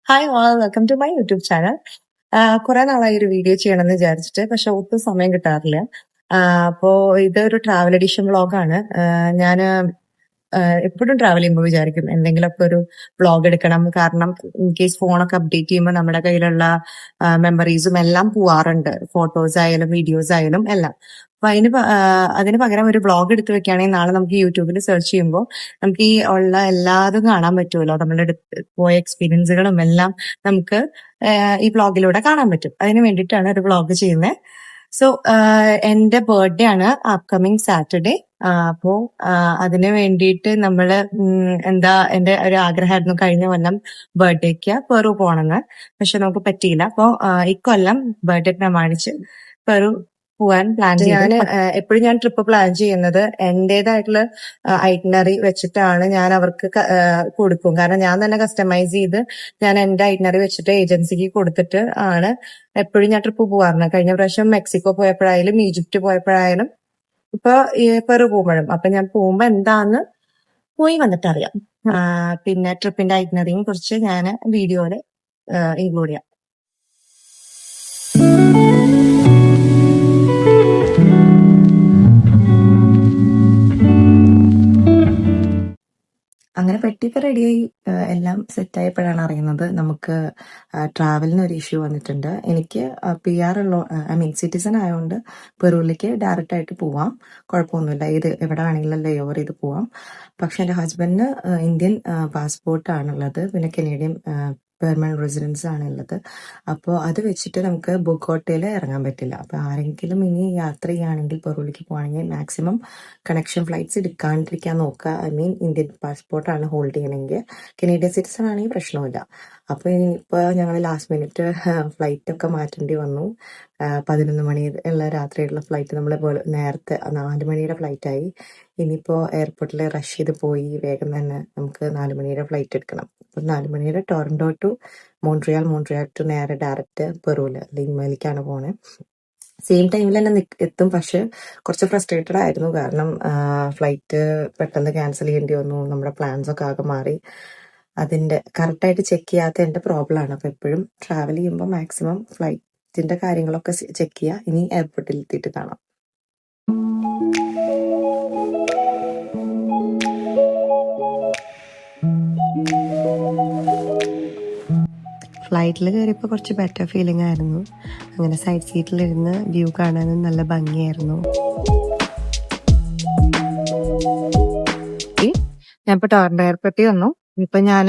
Hi all, welcome to my YouTube channel. കുറെ നാളായി ഒരു വീഡിയോ ചെയ്യണമെന്ന് വിചാരിച്ചിട്ട്, പക്ഷെ ഒട്ടും സമയം കിട്ടാറില്ല. അപ്പോ ഇതൊരു ട്രാവൽ എഡിഷൻ വ്ളോഗാണ്. ഞാൻ എപ്പോഴും ട്രാവൽ ചെയ്യുമ്പോൾ വിചാരിക്കും എന്തെങ്കിലുമൊക്കെ ഒരു വ്ളോഗ് എടുക്കണം. കാരണം ഇൻ കേസ് ഫോണൊക്കെ അപ്ഡേറ്റ് ചെയ്യുമ്പോൾ നമ്മുടെ കയ്യിലുള്ള മെമ്മറീസും എല്ലാം പോവാറുണ്ട്, ഫോട്ടോസ് ആയാലും വീഡിയോസ് ആയാലും എല്ലാം. അപ്പൊ അതിന് പകരം ഒരു വ്ളോഗ് എടുത്ത് വെക്കുകയാണെങ്കിൽ നാളെ നമുക്ക് യൂട്യൂബിൽ സെർച്ച് ചെയ്യുമ്പോൾ നമുക്ക് ഈ ഉള്ള എല്ലാതും കാണാൻ പറ്റുമല്ലോ. നമ്മളുടെ പോയ എക്സ്പീരിയൻസുകളും എല്ലാം നമുക്ക് ഈ വ്ളോഗിലൂടെ കാണാൻ പറ്റും. അതിന് വേണ്ടിയിട്ടാണ് ഒരു വ്ളോഗ് ചെയ്യുന്നത്. സോ എന്റെ ബർത്ത്ഡേ ആണ് അപ്കമിങ് സാറ്റർഡേ. അപ്പോ അതിന് വേണ്ടിയിട്ട് നമ്മള് എന്റെ ഒരു ആഗ്രഹമായിരുന്നു കഴിഞ്ഞ കൊല്ലം ബർത്ത്ഡേക്ക് പെറു പോണെന്ന്. പക്ഷെ നമുക്ക് പറ്റിയില്ല. അപ്പോ ഇക്കൊല്ലം ബർത്ത്ഡേ പ്രമാണിച്ച് പെറു പോവാൻ പ്ലാൻ ചെയ്തു. എപ്പോഴും ഞാൻ ട്രിപ്പ് പ്ലാൻ ചെയ്യുന്നത് എന്റേതായിട്ടുള്ള ഐറ്റിനറി വെച്ചിട്ടാണ് ഞാൻ അവർക്ക് കൊടുക്കും. കാരണം ഞാൻ തന്നെ കസ്റ്റമൈസ് ചെയ്ത് ഞാൻ എന്റെ ഐറ്റിനറി വെച്ചിട്ട് ഏജൻസിക്ക് കൊടുത്തിട്ട് ആണ് എപ്പോഴും ഞാൻ ട്രിപ്പ് പോവാറുണ്ട്. കഴിഞ്ഞ പ്രാവശ്യം മെക്സിക്കോ പോയപ്പോഴായാലും ഈജിപ്റ്റ് പോയപ്പോഴായാലും ഇപ്പൊ പെറു പോകുമ്പോഴും. അപ്പൊ ഞാൻ പോകുമ്പോ എന്താന്ന് പോയി വന്നിട്ട് അറിയാം. പിന്നെ ട്രിപ്പിന്റെ ഐറ്റിനറിയും കുറിച്ച് ഞാൻ വീഡിയോയില് ഇൻക്ലൂഡ് ചെയ്യാം. അങ്ങനെ പെട്ടിയൊക്കെ റെഡിയായി എല്ലാം സെറ്റായപ്പോഴാണ് അറിയുന്നത് നമുക്ക് ട്രാവലിന് ഒരു ഇഷ്യൂ വന്നിട്ടുണ്ട്. എനിക്ക് PR ഉള്ള സിറ്റിസൺ ആയതുകൊണ്ട് പെറുവിലേക്ക് ഡയറക്റ്റ് ആയിട്ട് പോവാം, കുഴപ്പമൊന്നുമില്ല. ഇത് എവിടെ വേണമെങ്കിലും ലേ ഓവർ ചെയ്ത് പോവാം. പക്ഷെ എൻ്റെ ഹസ്ബൻഡിന് ഇന്ത്യൻ പാസ്പോർട്ടാണുള്ളത്, പിന്നെ കനേഡിയൻ പെർമനന്റ് റെസിഡൻസ് ആണുള്ളത്. അപ്പോൾ അത് വെച്ചിട്ട് നമുക്ക് ബൊഗോട്ടയിൽ ഇറങ്ങാൻ പറ്റില്ല. അപ്പോൾ ആരെങ്കിലും ഇനി യാത്ര ചെയ്യുകയാണെങ്കിൽ പെറുവിലേക്ക് പോകുകയാണെങ്കിൽ മാക്സിമം കണക്ഷൻ ഫ്ലൈറ്റ്സ് എടുക്കാണ്ടിരിക്കാൻ നോക്കുക. ഇന്ത്യൻ പാസ്പോർട്ടാണ് ഹോൾഡ് ചെയ്യണമെങ്കിൽ. കനേഡിയൻ സിറ്റിസൺ ആണെങ്കിൽ പ്രശ്നമില്ല. അപ്പോൾ ഇനിയിപ്പോൾ ഞങ്ങൾ ലാസ്റ്റ് മിനിറ്റ് ഫ്ലൈറ്റൊക്കെ മാറ്റേണ്ടി വന്നു. 11 മണി ഉള്ള രാത്രിയുള്ള ഫ്ലൈറ്റ് നമ്മൾ നേരത്തെ 4 മണിയുടെ ഫ്ലൈറ്റായി. ഇനിയിപ്പോൾ എയർപോർട്ടിൽ റഷ് ചെയ്ത് പോയി വേഗം തന്നെ നമുക്ക് 4 മണിയുടെ ഫ്ലൈറ്റ് എടുക്കണം. അപ്പം 4 മണിയുടെ ടൊറന്റോ ടു മോൺട്രിയാൽ ടു നേരെ ഡയറക്റ്റ് പെറുവിൽ ലിമയിലേക്കാണ് പോണത്. സെയിം ടൈമിൽ തന്നെ എത്തും. പക്ഷെ കുറച്ച് ഫ്രസ്ട്രേറ്റഡ് ആയിരുന്നു, കാരണം ഫ്ലൈറ്റ് പെട്ടെന്ന് ക്യാൻസൽ ചെയ്യേണ്ടി വന്നു. നമ്മുടെ പ്ലാൻസ് ഒക്കെ ആകെ മാറി. അതിന്റെ കറക്റ്റായിട്ട് ചെക്ക് ചെയ്യാത്ത എന്റെ പ്രോബ്ലം ആണ്. അപ്പൊ എപ്പോഴും ട്രാവൽ ചെയ്യുമ്പോൾ മാക്സിമം ഫ്ലൈറ്റിന്റെ കാര്യങ്ങളൊക്കെ ചെക്ക് ചെയ്യുക. ഇനി എയർപോർട്ടിൽ എത്തിയിട്ട് കാണാം. ഫ്ലൈറ്റിൽ കയറിയപ്പോൾ കുറച്ച് ബെറ്റർ ഫീലിംഗ് ആയിരുന്നു. അങ്ങനെ സൈഡ് സീറ്റിലിരുന്ന് വ്യൂ കാണാനും നല്ല ഭംഗിയായിരുന്നു. ഞാൻ ഇപ്പോൾ ടൊറന്റോ എയർപോർട്ടിൽ വന്നു. ഇപ്പൊ ഞാൻ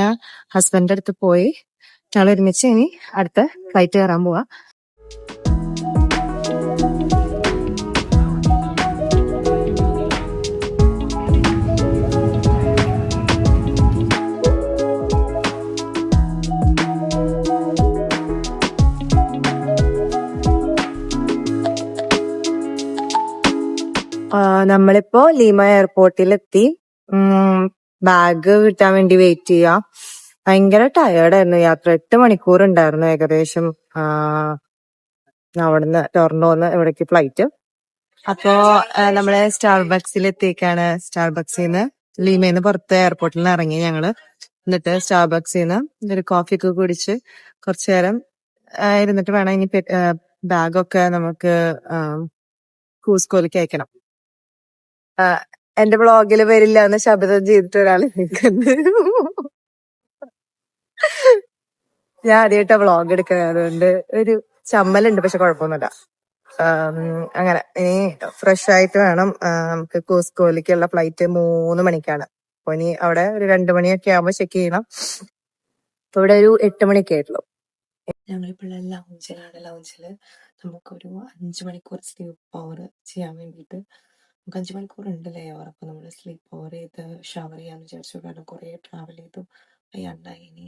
ഹസ്ബൻഡിന്റെ അടുത്ത് പോയി ഞങ്ങൾ ഒരുമിച്ച് ഇനി അടുത്ത ഫ്ലൈറ്റ് കയറാൻ പോവാ. നമ്മളിപ്പോ ലീമ എയർപോർട്ടിലെത്തി. ബാഗ് കിട്ടാൻ വേണ്ടി വെയിറ്റ് ചെയ്യാം. ഭയങ്കര ടയേർഡായിരുന്നു യാത്ര. 8 മണിക്കൂർ ഉണ്ടായിരുന്നു ഏകദേശം അവിടുന്ന് ടൊറന്റോന്ന് ഇവിടേക്ക് ഫ്ലൈറ്റ്. അപ്പോ നമ്മള് സ്റ്റാർബക്സിൽ എത്തിയേക്കാണ്. സ്റ്റാർബക്സിന്ന് ലീമയിൽ പുറത്ത് എയർപോർട്ടിൽ നിന്ന് ഇറങ്ങി ഞങ്ങള്. എന്നിട്ട് സ്റ്റാർബക്സിന്ന് ഒരു കോഫി ഒക്കെ കുടിച്ച് കുറച്ചു നേരം ഇരുന്നിട്ട് വേണം ഇനി ബാഗൊക്കെ നമുക്ക് കൂസ്കോയിലേക്ക് അയക്കണം. എന്റെ വ്ളോഗിൽ വരില്ല എന്ന് ശബ്ദം ചെയ്തിട്ട് ഒരാൾ നിൽക്കുന്നു. ഞാൻ ആദ്യമായിട്ടാ വ്ളോഗ് എടുക്കുന്നത്, അതുകൊണ്ട് ഒരു ചമ്മലുണ്ട്. പക്ഷെ കുഴപ്പമൊന്നുമില്ല. അങ്ങനെ ഇനി ഫ്രഷ് ആയിട്ട് വേണം നമുക്ക് കൂസ്കോയിലേക്കുള്ള ഫ്ലൈറ്റ് 3 മണിക്കാണ്. അപ്പൊ ഇനി അവിടെ ഒരു 2 മണിയൊക്കെ ആകുമ്പോൾ ചെക്ക് ചെയ്യണം. ഇപ്പൊ ഇവിടെ ഒരു 8 മണിയൊക്കെ ആയിട്ടുള്ളൂ. ഞങ്ങളിപ്പോഴുള്ള ലൗഞ്ചില് നമുക്കൊരു 5 മണിക്കൂർ സ്ലീപ്പ് ഓവർ ചെയ്യാൻ വേണ്ടിയിട്ട് നമുക്ക് 5 മണിക്കൂർ ഉണ്ട് ലേ ഓവർ. അപ്പൊ നമ്മള് സ്ലീപ്പ് ഓവർ ചെയ്ത് ഷവർ ചെയ്യാന്ന് വിചാരിച്ചു. കാരണം കുറെ ട്രാവൽ ചെയ്തു വയ്യാണ്ടായി. ഇനി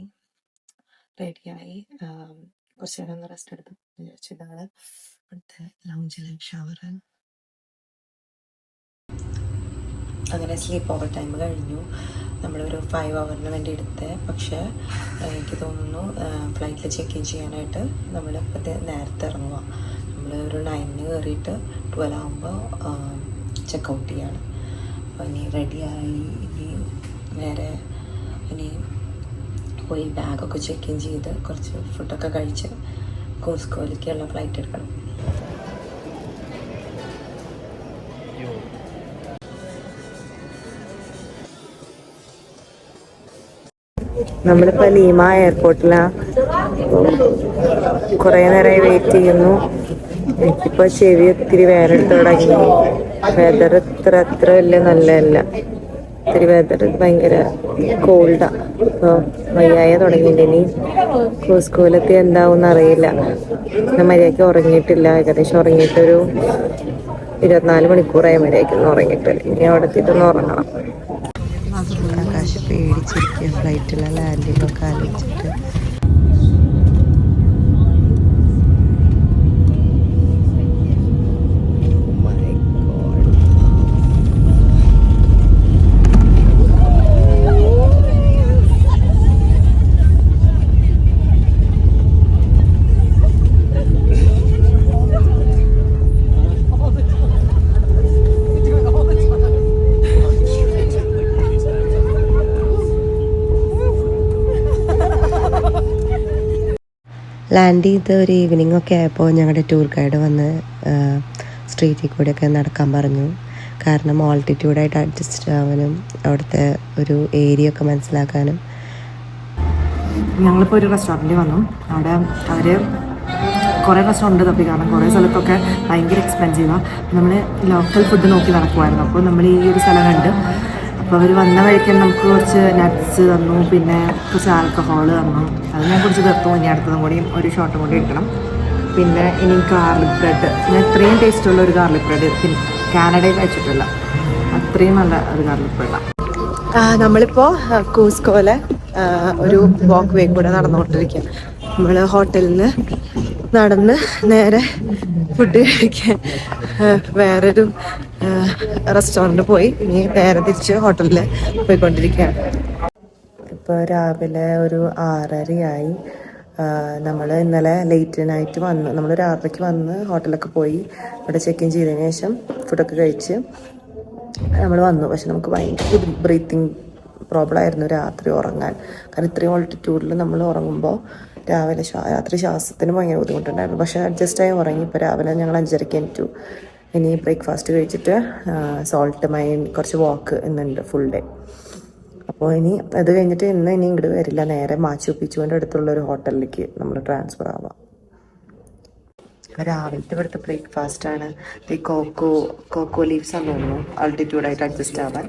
റെഡിയായി കുറച്ചു നേരം ഒന്ന് റെസ്റ്റ് എടുത്തു വിചാരിച്ചു. ഇതാണ് അടുത്ത ലൗഞ്ചിലെ ഷവർ. അങ്ങനെ സ്ലീപ്പ് ഓവർ ടൈം കഴിഞ്ഞു. നമ്മളൊരു 5 hourന് വേണ്ടി എടുത്തത്. പക്ഷെ എനിക്ക് തോന്നുന്നു ഫ്ലൈറ്റിൽ ചെക്ക് ഇൻ ചെയ്യാനായിട്ട് നമ്മൾ നേരത്തെ ഇറങ്ങുക. നമ്മൾ ഒരു 9 കയറിയിട്ട് 12 ആകുമ്പോൾ ചെക്ക് ഔട്ട് ചെയ്യാണ്. അപ്പോൾ ഇനി റെഡിയായി ഇനി നേരെ ഇനി പോയി ബാഗൊക്കെ ചെക്ക് ഇൻ ചെയ്ത് കുറച്ച് ഫുഡൊക്കെ കഴിച്ച് കോസ്കോയിലേക്കുള്ള ഫ്ലൈറ്റ് എടുക്കണം. നമ്മളിപ്പോ ലീമ എയർപോർട്ടിലാണ്. കുറേ നേരമായി വെയിറ്റ് ചെയ്യുന്നു. എനിക്കിപ്പോ ചെവി ഒത്തിരി വേറെടുത്ത് തുടങ്ങി. വെതർ അത്ര വലിയ നല്ലതല്ല. ഒത്തിരി വെതർ ഭയങ്കര കോൾഡാ. അപ്പോൾ വയ്യായ തുടങ്ങിയിട്ട് ഇനി കോസ്കോയിലെത്തി എന്താവും അറിയില്ല. ഞാൻ മര്യാദയ്ക്ക് ഉറങ്ങിയിട്ടില്ല. ഏകദേശം ഉറങ്ങിയിട്ടൊരു 24 മണിക്കൂറായി മര്യാദയ്ക്കൊന്നും ഉറങ്ങിയിട്ട്. ഇനി അവിടെ എത്തിയിട്ടൊന്ന് ഉറങ്ങണം. ആകാശ് പേടിച്ചിരിക്കുക ഫ്ലൈറ്റിലെ ലാൻഡിങ്ങൊക്കെ ആലോചിച്ചിട്ട്. ലാൻഡ് ചെയ്ത് ഒരു ഈവനിങ് ഒക്കെ ആയപ്പോൾ ഞങ്ങളുടെ ടൂർ ഗൈഡ് വന്ന് സ്ട്രീറ്റിൽ കൂടെയൊക്കെ നടക്കാൻ പറഞ്ഞു. കാരണം ഓൾട്ടിറ്റ്യൂഡായിട്ട് അഡ്ജസ്റ്റ് ആവാനും അവിടുത്തെ ഒരു ഏരിയ ഒക്കെ മനസ്സിലാക്കാനും. ഞങ്ങളിപ്പോൾ ഒരു റെസ്റ്റോറൻറ്റിൽ വന്നു. അവിടെ അവർ കുറേ റെസ്റ്റോറൻറ്റ് തപ്പി, കാരണം കുറേ സ്ഥലത്തൊക്കെ ഭയങ്കര എക്സ്പെൻസീവാണ്. നമ്മൾ ലോക്കൽ ഫുഡ് നോക്കി നടക്കുമായിരുന്നു. അപ്പോൾ നമ്മൾ ഈ ഒരു സ്ഥലം കണ്ട്. അപ്പോൾ അവർ വന്ന വഴിക്ക് നമുക്ക് കുറച്ച് നട്ട്സ് തന്നു, പിന്നെ കുറച്ച് ആൽക്കഹോൾ തന്നു. അത് ഞാൻ കുറച്ച് തീർത്തു. ഇനി അടുത്തതും കൂടി ഒരു ഷോട്ടും കൂടി എടുക്കണം. പിന്നെ ഇനി ഗാർലിക് ബ്രെഡ്, ഞാൻ ഇത്രയും ടേസ്റ്റുള്ള ഒരു ഗാർലിക് ബ്രെഡ് പിന്നെ കാനഡയിൽ കഴിച്ചിട്ടില്ല. അത്രയും നല്ല ഒരു ഗാർലിക് ബ്രെഡാണ്. നമ്മളിപ്പോൾ കൂസ്കോയിലെ ഒരു വാക്ക് വേ കൂടെ നടന്നുകൊണ്ടിരിക്കുക. നമ്മൾ ഹോട്ടലിൽ നിന്ന് നടന്ന് നേരെ ഫുഡ് കഴിക്കാൻ വേറൊരു റെസ്റ്റോറൻറ്റ് പോയി ഇനി നേരെ തിരിച്ച് ഹോട്ടലിൽ പോയിക്കൊണ്ടിരിക്കുകയാണ്. ഇപ്പോൾ രാവിലെ ഒരു 6:30 നമ്മൾ ഇന്നലെ ലേറ്റ് നൈറ്റ് വന്നു. നമ്മളൊരു 6:30 വന്ന് ഹോട്ടലൊക്കെ പോയി അവിടെ ചെക്ക് ഇൻ ചെയ്തതിന് ശേഷം ഫുഡൊക്കെ കഴിച്ച് നമ്മൾ വന്നു. പക്ഷെ നമുക്ക് ഭയങ്കര ബ്രീത്തിങ് പ്രോബ്ലം ആയിരുന്നു രാത്രി ഉറങ്ങാൻ. കാരണം ഇത്രയും ഓൾട്ടിറ്റ്യൂഡിൽ നമ്മൾ ഉറങ്ങുമ്പോൾ രാത്രി ശ്വാസത്തിന് ഭയങ്കര ബുദ്ധിമുട്ടുണ്ടായിരുന്നു. പക്ഷേ അഡ്ജസ്റ്റായി ഉറങ്ങി. ഇപ്പോൾ രാവിലെ ഞങ്ങൾ 5:30 എണീറ്റു. ഇനി ബ്രേക്ക്ഫാസ്റ്റ് കഴിച്ചിട്ട് സോൾട്ട് മൈൻ കുറച്ച് വാക്ക് ഇന്നുണ്ട് ഫുൾ ഡേ. അപ്പോൾ ഇനി അത് കഴിഞ്ഞിട്ട് ഇനി ഇങ്ങോട്ട് വരില്ല. നേരെ മാച്ചു പിച്ചുവിൻ്റെ അടുത്തുള്ള ഒരു ഹോട്ടലിലേക്ക് നമ്മൾ ട്രാൻസ്ഫർ ആവാം. രാവിലത്തെ ഇവിടുത്തെ ബ്രേക്ക്ഫാസ്റ്റാണ്. ഈ കോക്കോ ലീവ്സ് ആണെന്ന് തോന്നുന്നു, ആൾട്ടിറ്റ്യൂഡായിട്ട് അഡ്ജസ്റ്റ് ആവാൻ.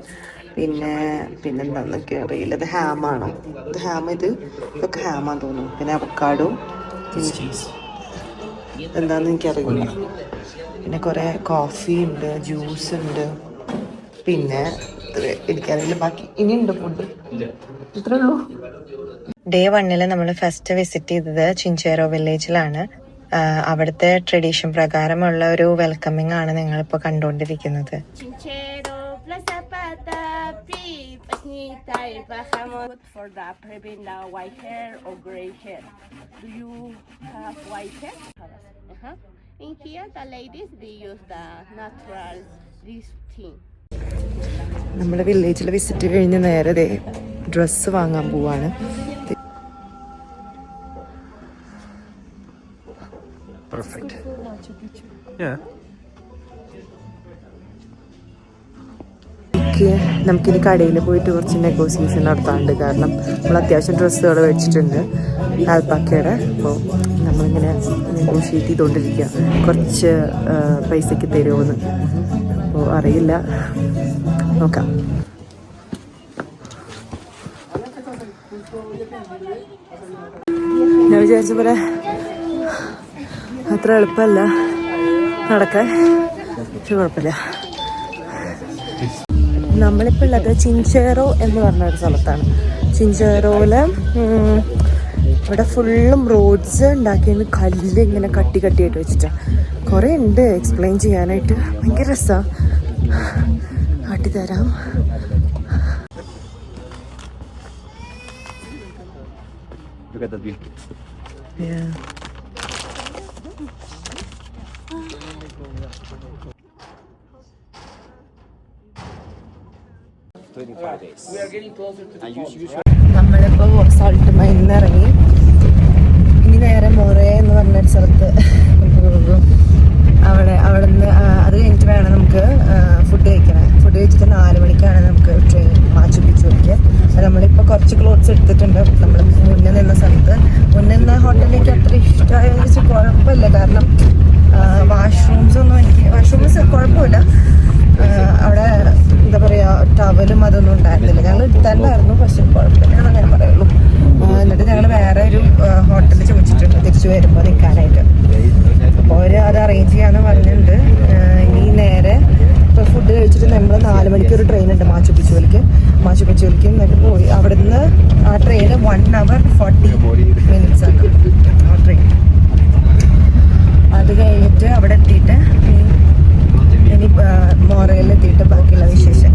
പിന്നെന്താന്നൊക്കെ അറിയില്ല. ഇത് ഹാമാണോ? ഇതൊക്കെ ഹാമാന്ന് തോന്നുന്നു. പിന്നെ അവക്കാഡോ എന്താണെന്ന് എനിക്കറിയില്ല. പിന്നെ കുറേ കോഫി ഉണ്ട്, ജ്യൂസ് ഉണ്ട്. പിന്നെ എനിക്കറിയില്ല ബാക്കി. ഇനിയുണ്ട് ഫുഡ്. ഇത്രേ ഉള്ളൂ. ഡേ 1 നമ്മൾ ഫസ്റ്റ് വിസിറ്റ് ചെയ്തത് ചിഞ്ചേറോ വില്ലേജിലാണ്. അവിടുത്തെ ട്രഡീഷൻ പ്രകാരമുള്ള ഒരു വെൽക്കമിംഗ് ആണ് നിങ്ങളിപ്പോൾ കണ്ടുകൊണ്ടിരിക്കുന്നത്. For the prevent the white hair or gray hair. Do you have white hair? In here, the ladies they use the natural this thing. നമ്മുടെ വില്ലേജിൽ വിസിറ്റ് കഴിഞ്ഞ് നേരെ ഡ്രസ്സ് വാങ്ങാൻ പോവാണ്. Perfect. Yeah. നമുക്കിനി കടയിൽ പോയിട്ട് കുറച്ച് നെഗോസിയേഷൻ നടത്താറുണ്ട്. കാരണം നമ്മൾ അത്യാവശ്യം ഡ്രസ്സുകൾ വെച്ചിട്ടുണ്ട് ആൽപ്പാക്കയുടെ. അപ്പോൾ നമ്മളിങ്ങനെ നെഗോഷിയേറ്റ് ചെയ്തുകൊണ്ടിരിക്കുക കുറച്ച് പൈസയ്ക്ക് തരുമോയെന്ന്. അപ്പോൾ അറിയില്ല, നോക്കാം. ഞാൻ വിചാരിച്ച പോലെ അത്ര എളുപ്പമല്ല നടക്കാൻ. പക്ഷെ കുഴപ്പമില്ല. നമ്മളിപ്പോൾ ഉള്ളത് ചിഞ്ചേറോ എന്ന് പറഞ്ഞൊരു സ്ഥലത്താണ്. ചിഞ്ചേറോയിൽ ഇവിടെ ഫുള്ളും റോഡ്സ് ഉണ്ടാക്കിയത് കല്ല് ഇങ്ങനെ കട്ടിയായിട്ട് വെച്ചിട്ടാണ്. കുറേ ഉണ്ട് എക്സ്പ്ലെയിൻ ചെയ്യാനായിട്ട്. ഭയങ്കര രസമാണ്. കാട്ടിത്തരാം. Look at the view. Yeah. 25 days. And usually നമ്മളിപ്പോ സോൾട്ട് മൈനിൽ ഇറങ്ങി. ഇനി നേരെ മൊറേ എന്ന് പറഞ്ഞൊരു സ്ഥലത്ത് പോകും. അവിടുന്ന് അത് കഴിഞ്ഞിട്ട് വേണം നമുക്ക് ഫുഡ് കഴിക്കണം. ഫുഡ് കഴിച്ചിട്ട് 4 മണിക്കാണ് നമുക്ക് ട്രെയിൻ മാച്ചു പിച്ചുവിലേക്ക്. നമ്മളിപ്പോൾ കുറച്ച് ക്ലോത്ത്സ് എടുത്തിട്ടുണ്ട്. നമ്മൾ മുന്നേ നിന്ന സ്ഥലത്ത് മുന്നേ നിന്ന ഹോട്ടലിലേക്ക് അത്ര ഇഷ്ടമായെന്ന് വെച്ചാൽ കുഴപ്പമില്ല. കാരണം വാഷ്റൂംസ് കുഴപ്പമില്ല. അവിടെ എന്താ പറയുക, ടവലും അതൊന്നും ഉണ്ടായിരുന്നില്ല. ഞങ്ങൾ എടുത്താണ്ടായിരുന്നു, പക്ഷെ കുഴപ്പമില്ലാന്ന് ഞാൻ പറയുള്ളൂ. എന്നിട്ട് ഞങ്ങൾ വേറെ ഒരു ഹോട്ടലിൽ ചോദിച്ചിട്ടുണ്ട് തിരിച്ചു വരുമ്പോൾ നിൽക്കാനായിട്ട്. അപ്പോൾ അവർ അത് അറേഞ്ച് ചെയ്യാന്ന് പറഞ്ഞിട്ടുണ്ട്. ഇനി നേരെ ഇപ്പോൾ ഫുഡ് കഴിച്ചിട്ട് നമ്മൾ 4 മണിക്ക് ഒരു ട്രെയിൻ ഉണ്ട് മാച്ചു പിച്ചുവിലേക്ക്. എന്നിട്ട് പോയി അവിടെ നിന്ന് ആ ട്രെയിൻ 1 hour 40 minutes ആണ് ആ ട്രെയിൻ. അത് കഴിഞ്ഞിട്ട് അവിടെ എത്തിയിട്ട് ഇനി മോറയിലെത്തിയിട്ട് ബാക്കിയുള്ള വിശേഷം.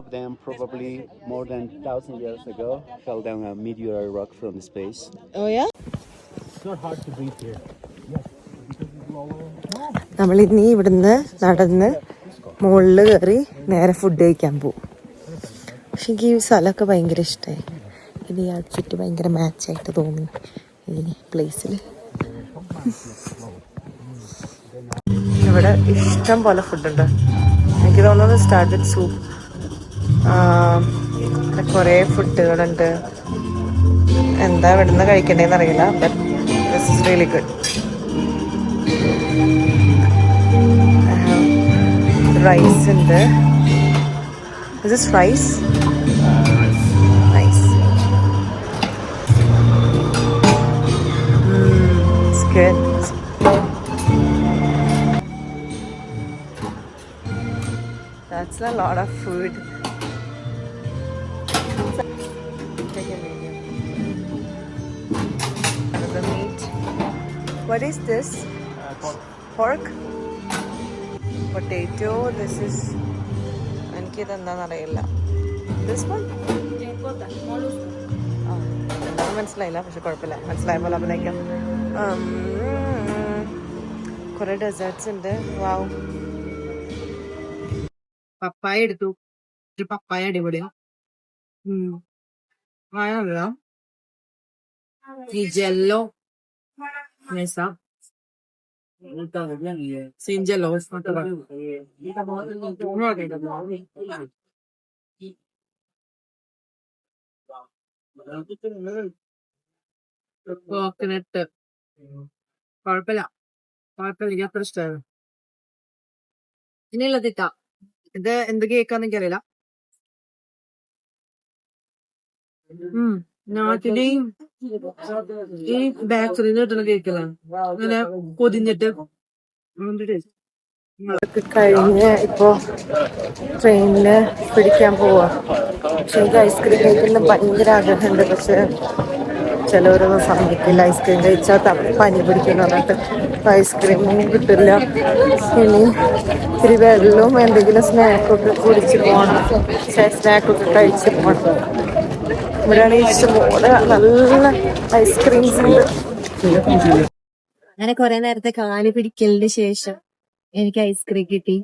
of them, probably more than 1,000 years ago, fell down a meteor rock from space. Oh yeah? It's not hard to breathe here. നമ്മൾ ഇനി ഇവിടുന്ന് നടന്ന് മുകളിൽ കയറി നേരെ ഫുഡ് കഴിക്കാൻ പോകും. പക്ഷെ എനിക്ക് ഈ സ്ഥലമൊക്കെ ഭയങ്കര ഇഷ്ടമായി. ഇനി ഈ ഔട്ട്ഫിറ്റ് ഭയങ്കര മാച്ചായിട്ട് തോന്നി ഈ പ്ലേസിൽ. ഇവിടെ ഇഷ്ടം പോലെ ഫുഡുണ്ട്. എനിക്ക് തോന്നുന്നത് സ്റ്റാർട്ടഡ് സൂപ്പ്, കുറേ ഫുഡുകളുണ്ട്. എന്താ ഇവിടുന്ന് കഴിക്കണ്ടേന്ന് അറിയില്ല. But this is really good. Rice ഉണ്ട്. Is this rice? Nice. It's good. That's a lot of food. Another meat. What is this? Pork? Potato. This is. എനിക്കിതെന്താണെന്നറിയില്ല. This one? മനസ്സിലായില്ല, പക്ഷെ കുഴപ്പമില്ല. മനസ്സിലായ പോലെ അഭിനയിക്കാം. കുറെ ഡെസേർട്സ് ഉണ്ട്. വാവ്. പപ്പായ എടുത്തു. ഒരു പപ്പായ അടിപൊളിയാ. ഈ ജെല്ലോ sin jello, it's not coconut. കുഴപ്പമില്ല, എനിക്ക് അത്ര ഇഷ്ടമാണ്. ഇനിയുള്ള തിട്ട ഇത് എന്ത് കേക്കാന്ന് എനിക്കറിയില്ല. നാട്ടിലെയും ഈ ബേക്കറിന്ന് കിട്ടുന്ന കേക്കലാണ് ഇങ്ങനെ പൊതിഞ്ഞിട്ട്. കഴിഞ്ഞ് ഇപ്പോ ട്രെയിനില് പിടിക്കാൻ പോവാ. പക്ഷെ എനിക്ക് ഐസ്ക്രീം കഴിക്കുന്ന ഭയങ്കര ആഗ്രഹമുണ്ട്. പക്ഷെ ചിലവരൊന്നും സമ്മതിക്കില്ല. ഐസ്ക്രീം കഴിച്ചാൽ പനി പിടിക്കുന്നു പറഞ്ഞിട്ട് ഐസ്ക്രീമൊന്നും കിട്ടില്ല. ഇനി ഇത്തിരി വെള്ളവും എന്തെങ്കിലും സ്നാക്കൊക്കെ കുടിച്ച് പോകണം. സ്നാക്കൊക്കെ കഴിച്ച് പോകണം. ഇവിടെയാണ് ഇഷ്ടംപോലെ നല്ല ഐസ്ക്രീംസ് ഉണ്ട്. അങ്ങനെ കുറെ നേരത്തെ കാല് പിടിക്കലിന് ശേഷം എനിക്ക് ഐസ്ക്രീം കിട്ടി.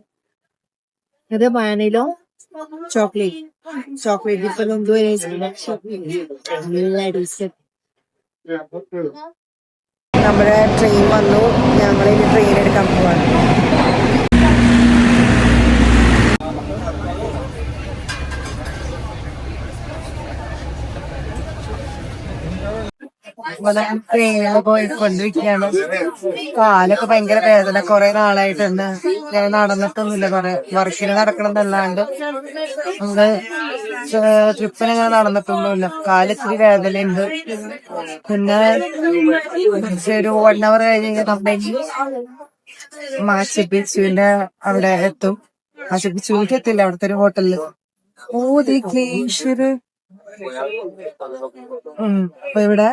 ഇത് വാനിലോ ചോക്ലേറ്റ് ഇപ്പൊ എന്തോ നമ്മുടെ ട്രെയിൻ വന്നു. ഞങ്ങളിനി ട്രെയിൻ എടുക്കാൻ പോവാണ്. ട്രെയിനിൽ പോയിക്കൊണ്ടിരിക്കുകയാണ്. കാലൊക്കെ ഭയങ്കര വേദന. കുറെ നാളായിട്ടുണ്ട് ഞാൻ നടന്നിട്ടൊന്നുമില്ല. കുറെ വർക്കിന് നടക്കണമെന്നല്ലാണ്ട് നമ്മള് ട്രിപ്പിനങ്ങനെ നടന്നിട്ടൊന്നുമില്ല. കാലിത്തിരി വേദനയുണ്ട്. പിന്നെ ഒരു 1 hour കഴിഞ്ഞ് നമ്മുടെ മാച്ചു പിച്ചുവിന്റെ അവിടെ എത്തും. മാച്ചു പിച്ചുവിലേക്ക് എത്തില്ല, അവിടുത്തെ ഒരു ഹോട്ടലില്. ഗ്ലേഷ്യർ. അപ്പൊ ഇവിടെ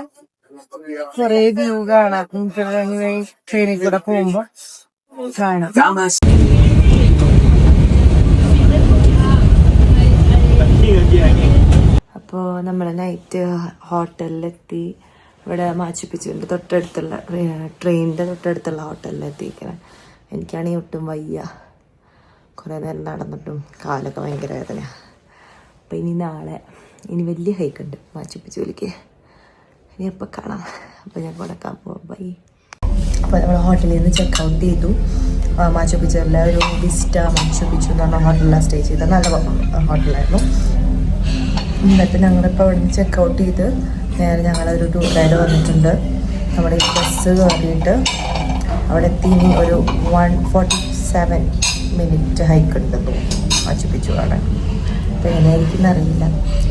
കൊറേ വ്യൂ കാണാം. ട്രെയിനിൽ കൂടെ പോകുമ്പോ കാണാം. അപ്പോൾ നമ്മൾ നൈറ്റ് ഹോട്ടലിലെത്തി. ഇവിടെ മാച്ചുപ്പിച്ചുവിൻ്റെ തൊട്ടടുത്തുള്ള ട്രെയിനിൻ്റെ തൊട്ടടുത്തുള്ള ഹോട്ടലിലെത്തിയിരിക്കണം. എനിക്കാണെങ്കിൽ ഒട്ടും വയ്യ. കുറേ നേരം നടന്നിട്ടും കാലൊക്കെ ഭയങ്കര വേദന. അപ്പം ഇനി നാളെ ഇനി വലിയ ഹൈക്കുണ്ട് മാച്ചു പിച്ചുവിലേക്ക്. ഇനി എപ്പോൾ കാണാം. അപ്പോൾ ഞാൻ കൊടുക്കാൻ പോവാം. ബൈ. അപ്പോൾ നമ്മൾ ഹോട്ടലിൽ നിന്ന് ചെക്ക് ഔട്ട് ചെയ്തു. മാച്ചു പിച്ചുവിലെ ഒരു വിസ്റ്റ മാച്ചു പിച്ചു എന്ന് പറഞ്ഞ ഹോട്ടലിലാണ് സ്റ്റേ ചെയ്തത്. നല്ല ഹോട്ടലായിരുന്നു. എന്നിട്ട് ഞങ്ങളിപ്പോൾ അവിടെ നിന്ന് ചെക്ക് ഔട്ട് ചെയ്ത് നേരെ ഞങ്ങളൊരു ടൂർ ഗൈഡ് വന്നിട്ടുണ്ട്. നമ്മുടെ ഈ ബസ് കയറിയിട്ട് അവിടെ എത്തി. ഇനി ഒരു 147 മിനിറ്റ് ഹൈക്ക് ഉണ്ട് മാച്ചു പിച്ചു കാണാൻ. അപ്പോൾ എങ്ങനെയായിരിക്കും അറിയില്ല.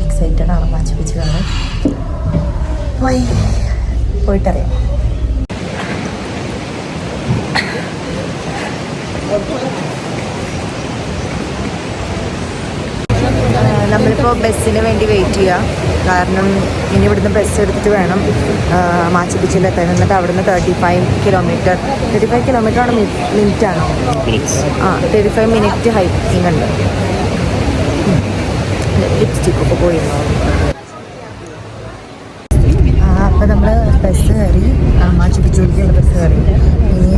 എക്സൈറ്റഡ് ആണ് മാച്ചു പിച്ചു കാണാൻ. പോയിട്ടറിയാം. നമ്മളിപ്പോൾ ബസ്സിന് വേണ്ടി വെയിറ്റ് ചെയ്യുക. കാരണം ഇനി ഇവിടുന്ന് ബസ് എടുത്തിട്ട് വേണം മാച്ചു പിച്ചിലെത്താൻ. എന്നിട്ട് അവിടുന്ന് 35 കിലോമീറ്ററാണ് മിനിറ്റാണോ? 35 മിനിറ്റ് ഹൈക്കിംഗ് ഉണ്ട്. ലിപ്സ്റ്റിക്കൊക്കെ പോയിരുന്നു. അപ്പോൾ നമ്മൾ ബസ് കയറി. മാച്ചു പിച്ചുവിലേക്കുള്ള ബസ് കയറി. ഇനി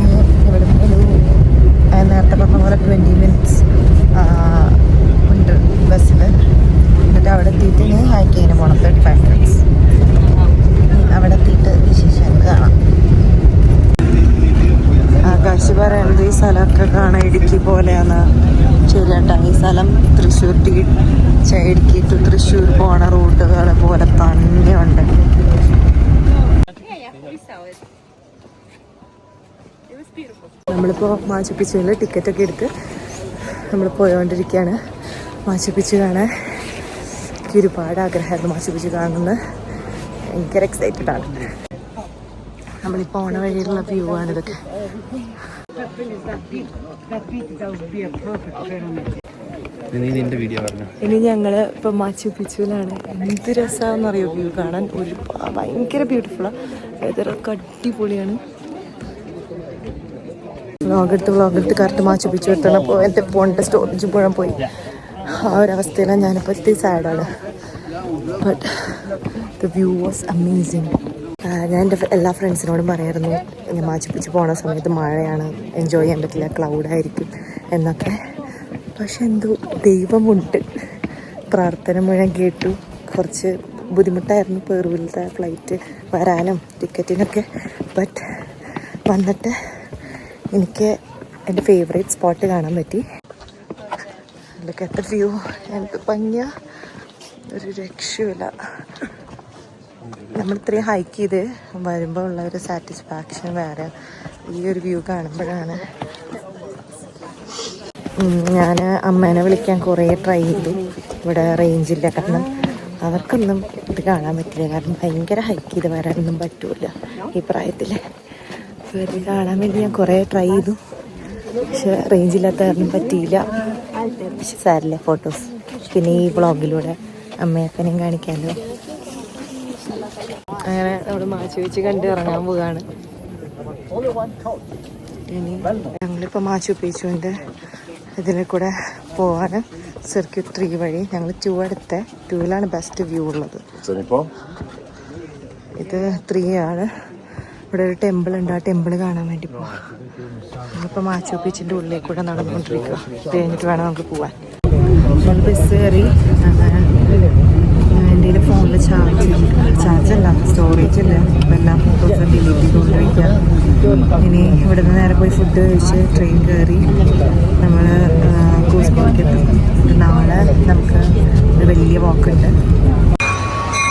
ഇവിടുന്ന് ഒരു നേരത്തെ പറഞ്ഞ പോലെ 20 മിനിറ്റ്സ് ഉണ്ട് ബസ്സിൽ. എന്നിട്ട് അവിടെ എത്തിയിട്ട് ഇനി ഹൈക്കിങ്ങിന് പോകണം. 35 മിനിറ്റ്സ്. അവിടെ എത്തിയിട്ട് വിശേഷങ്ങൾ കാണാം. ആകാശ് പറയുന്നത് ഈ സ്ഥലമൊക്കെ കാണാൻ ഇടുക്കി പോലെയാണ്. ശരിയാട്ടോ. ഈ സ്ഥലം തൃശ്ശൂർ ഇടുക്കി ടു തൃശ്ശൂർ പോണ റൂട്ടുകൾ പോലെ തന്നെയുണ്ട്. നമ്മളിപ്പോൾ മാച്ചു പിച്ചുവിൽ ടിക്കറ്റൊക്കെ എടുത്ത് നമ്മൾ പോയോണ്ടിരിക്കുകയാണ്. മാച്ചു പിച്ചു കാണാൻ എനിക്ക് ഒരുപാട് ആഗ്രഹമായിരുന്നു. മാച്ചു പിച്ചു കാണുന്നത് ഭയങ്കര എക്സൈറ്റഡ് ആണ്. നമ്മളിപ്പോൾ ഓണ വഴിയിലുള്ള വ്യൂ ആണ് ഇതൊക്കെ. ഇനി ഞങ്ങൾ ഇപ്പം മാച്ചു പിച്ചുവിലാണ്. എന്ത് രസമാണെന്ന് അറിയോ വ്യൂ കാണാൻ. ഭയങ്കര ബ്യൂട്ടിഫുള്ളാണ്. വെതറൊക്കെ അടിപൊളിയാണ്. വ്ളോഗെടുത്ത് കറക്റ്റ് മാച്ചു പിച്ചു എത്തണപ്പോൾ എൻ്റെ ഫോണിൻ്റെ സ്റ്റോറേജ് മുഴുവൻ പോയി. ആ ഒരവസ്ഥയിലാണ് ഞാനിപ്പോൾ ഇത്തിരി സാഡാണ്. But the view was amazing. ഞാൻ എൻ്റെ എല്ലാ ഫ്രണ്ട്സിനോടും പറയായിരുന്നു ഞാൻ മാച്ചു പിച്ചു പോണ സമയത്ത് മഴയാണ്, എൻജോയ് ചെയ്യാൻ പറ്റില്ല, ക്ലൗഡായിരിക്കും എന്നൊക്കെ. പക്ഷെ എന്തോ ദൈവമുണ്ട്. പ്രാർത്ഥന മുഴുവൻ കേട്ടു. കുറച്ച് ബുദ്ധിമുട്ടായിരുന്നു പെറുവിലത്തെ ഫ്ലൈറ്റ് വരാനും ടിക്കറ്റിനൊക്കെ. ബട്ട് വന്നിട്ട് എനിക്ക് എൻ്റെ ഫേവറേറ്റ് സ്പോട്ട് കാണാൻ പറ്റി. ഇതൊക്കെ എത്ര വ്യൂ, എന്ത് ഭംഗിയാ, ഒരു രക്ഷയില്ല. നമ്മൾ ഇത്രയും ഹൈക്ക് ചെയ്ത് വരുമ്പോൾ ഉള്ള ഒരു സാറ്റിസ്ഫാക്ഷൻ വേറെ ഈ ഒരു വ്യൂ കാണുമ്പോഴാണ്. ഞാൻ അമ്മേനെ വിളിക്കാൻ കുറേ ട്രൈ ചെയ്തു. ഇവിടെ റേഞ്ചില്ല. കാരണം അവർക്കൊന്നും ഇത് കാണാൻ പറ്റില്ല. കാരണം ഭയങ്കര ഹൈക്ക് ചെയ്ത് വരാനൊന്നും പറ്റൂല ഈ പ്രായത്തിൽ. ഇത് കാണാൻ വേണ്ടി ഞാൻ കുറേ ട്രൈ ചെയ്തു. പക്ഷെ റേഞ്ചില്ലാത്ത കാരണം പറ്റിയില്ല. പക്ഷെ സാരില്ല, ഫോട്ടോസ് പിന്നെ ഈ വ്ളോഗിലൂടെ അമ്മയപ്പനെയും കാണിക്കാമല്ലോ. അങ്ങനെ നമ്മൾ മാച്ചു വെച്ച് കണ്ട് ഇറങ്ങാൻ പോവുകയാണ്. ഇനി ഞങ്ങളിപ്പോൾ മാച്ചു പിച്ചുവിൻ്റെ ഇതിൽ കൂടെ പോവാൻ സർക്യൂട്ട് 3 വഴി ഞങ്ങൾ 2 എടുത്ത 2ലാണ് ബെസ്റ്റ് വ്യൂ ഉള്ളത്. ഇത് 3 ആണ്. ഇവിടെ ഒരു ടെമ്പിൾ ഉണ്ട്. ആ ടെമ്പിൾ കാണാൻ വേണ്ടി പോവാം. നമ്മളിപ്പോൾ മാച്ചു പിച്ചിൻ്റെ ഉള്ളിലേക്ക് കൂടെ നടന്നുകൊണ്ടിരിക്കുക. ഇത് കഴിഞ്ഞിട്ട് വേണം നമുക്ക് പോവാൻ. നമ്മൾ ബസ് കയറി. എൻ്റെ ഫോണിൽ ചാർജല്ല, സ്റ്റോറേജ് ഇല്ല. അപ്പോൾ എല്ലാ ഫോട്ടോസും ഡിലീറ്റ് ചെയ്തുകൊണ്ടിരിക്കുക. ഇനി ഇവിടെ നിന്ന് നേരെ പോയി ഫുഡ് കഴിച്ച് ട്രെയിൻ കയറി നമ്മൾ കൂസ്കോയ്ക്ക് എത്തും. നാളെ നമുക്ക് ഒരു വലിയ വാക്കുണ്ട്.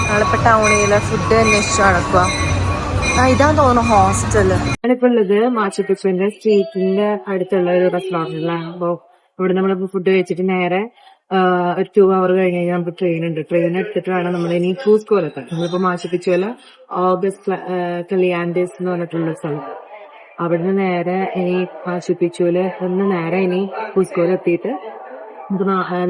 നാളെപ്പോൾ ടൗണിൽ ഫുഡ് അന്വേഷിച്ച് നടക്കുക. ഇതാന്ന് തോന്നുന്നു ഹോസ്റ്റല്. ഞാനിപ്പോൾ ഉള്ളത് മാച്ചു പിച്ചുവിൻ്റെ സ്ട്രീറ്റിൻ്റെ അടുത്തുള്ള ഒരു റെസ്റ്റോറൻറ്റിലാണ്. അപ്പോൾ ഇവിടെ നമ്മളിപ്പോൾ ഫുഡ് കഴിച്ചിട്ട് നേരെ ഒരു 2 hour കഴിഞ്ഞ് കഴിഞ്ഞാൽ നമുക്ക് ട്രെയിൻ ഉണ്ട്. ട്രെയിൻ എടുത്തിട്ട് വേണം നമ്മൾ ഇനി കൂസ്കോയിലെത്താൻ. നമ്മളിപ്പോൾ മാച്ചു പിച്ചുവിൽ ഓഗസ്റ്റ് കലിയാൻഡേസ് എന്ന് പറഞ്ഞിട്ടുള്ള സ്ഥലം. അവിടുന്ന് നേരെ ഇനി മാച്ചു പിച്ചുവില് ഒന്ന് നേരെ ഇനി കൂസ്കോയിലെത്തിയിട്ട്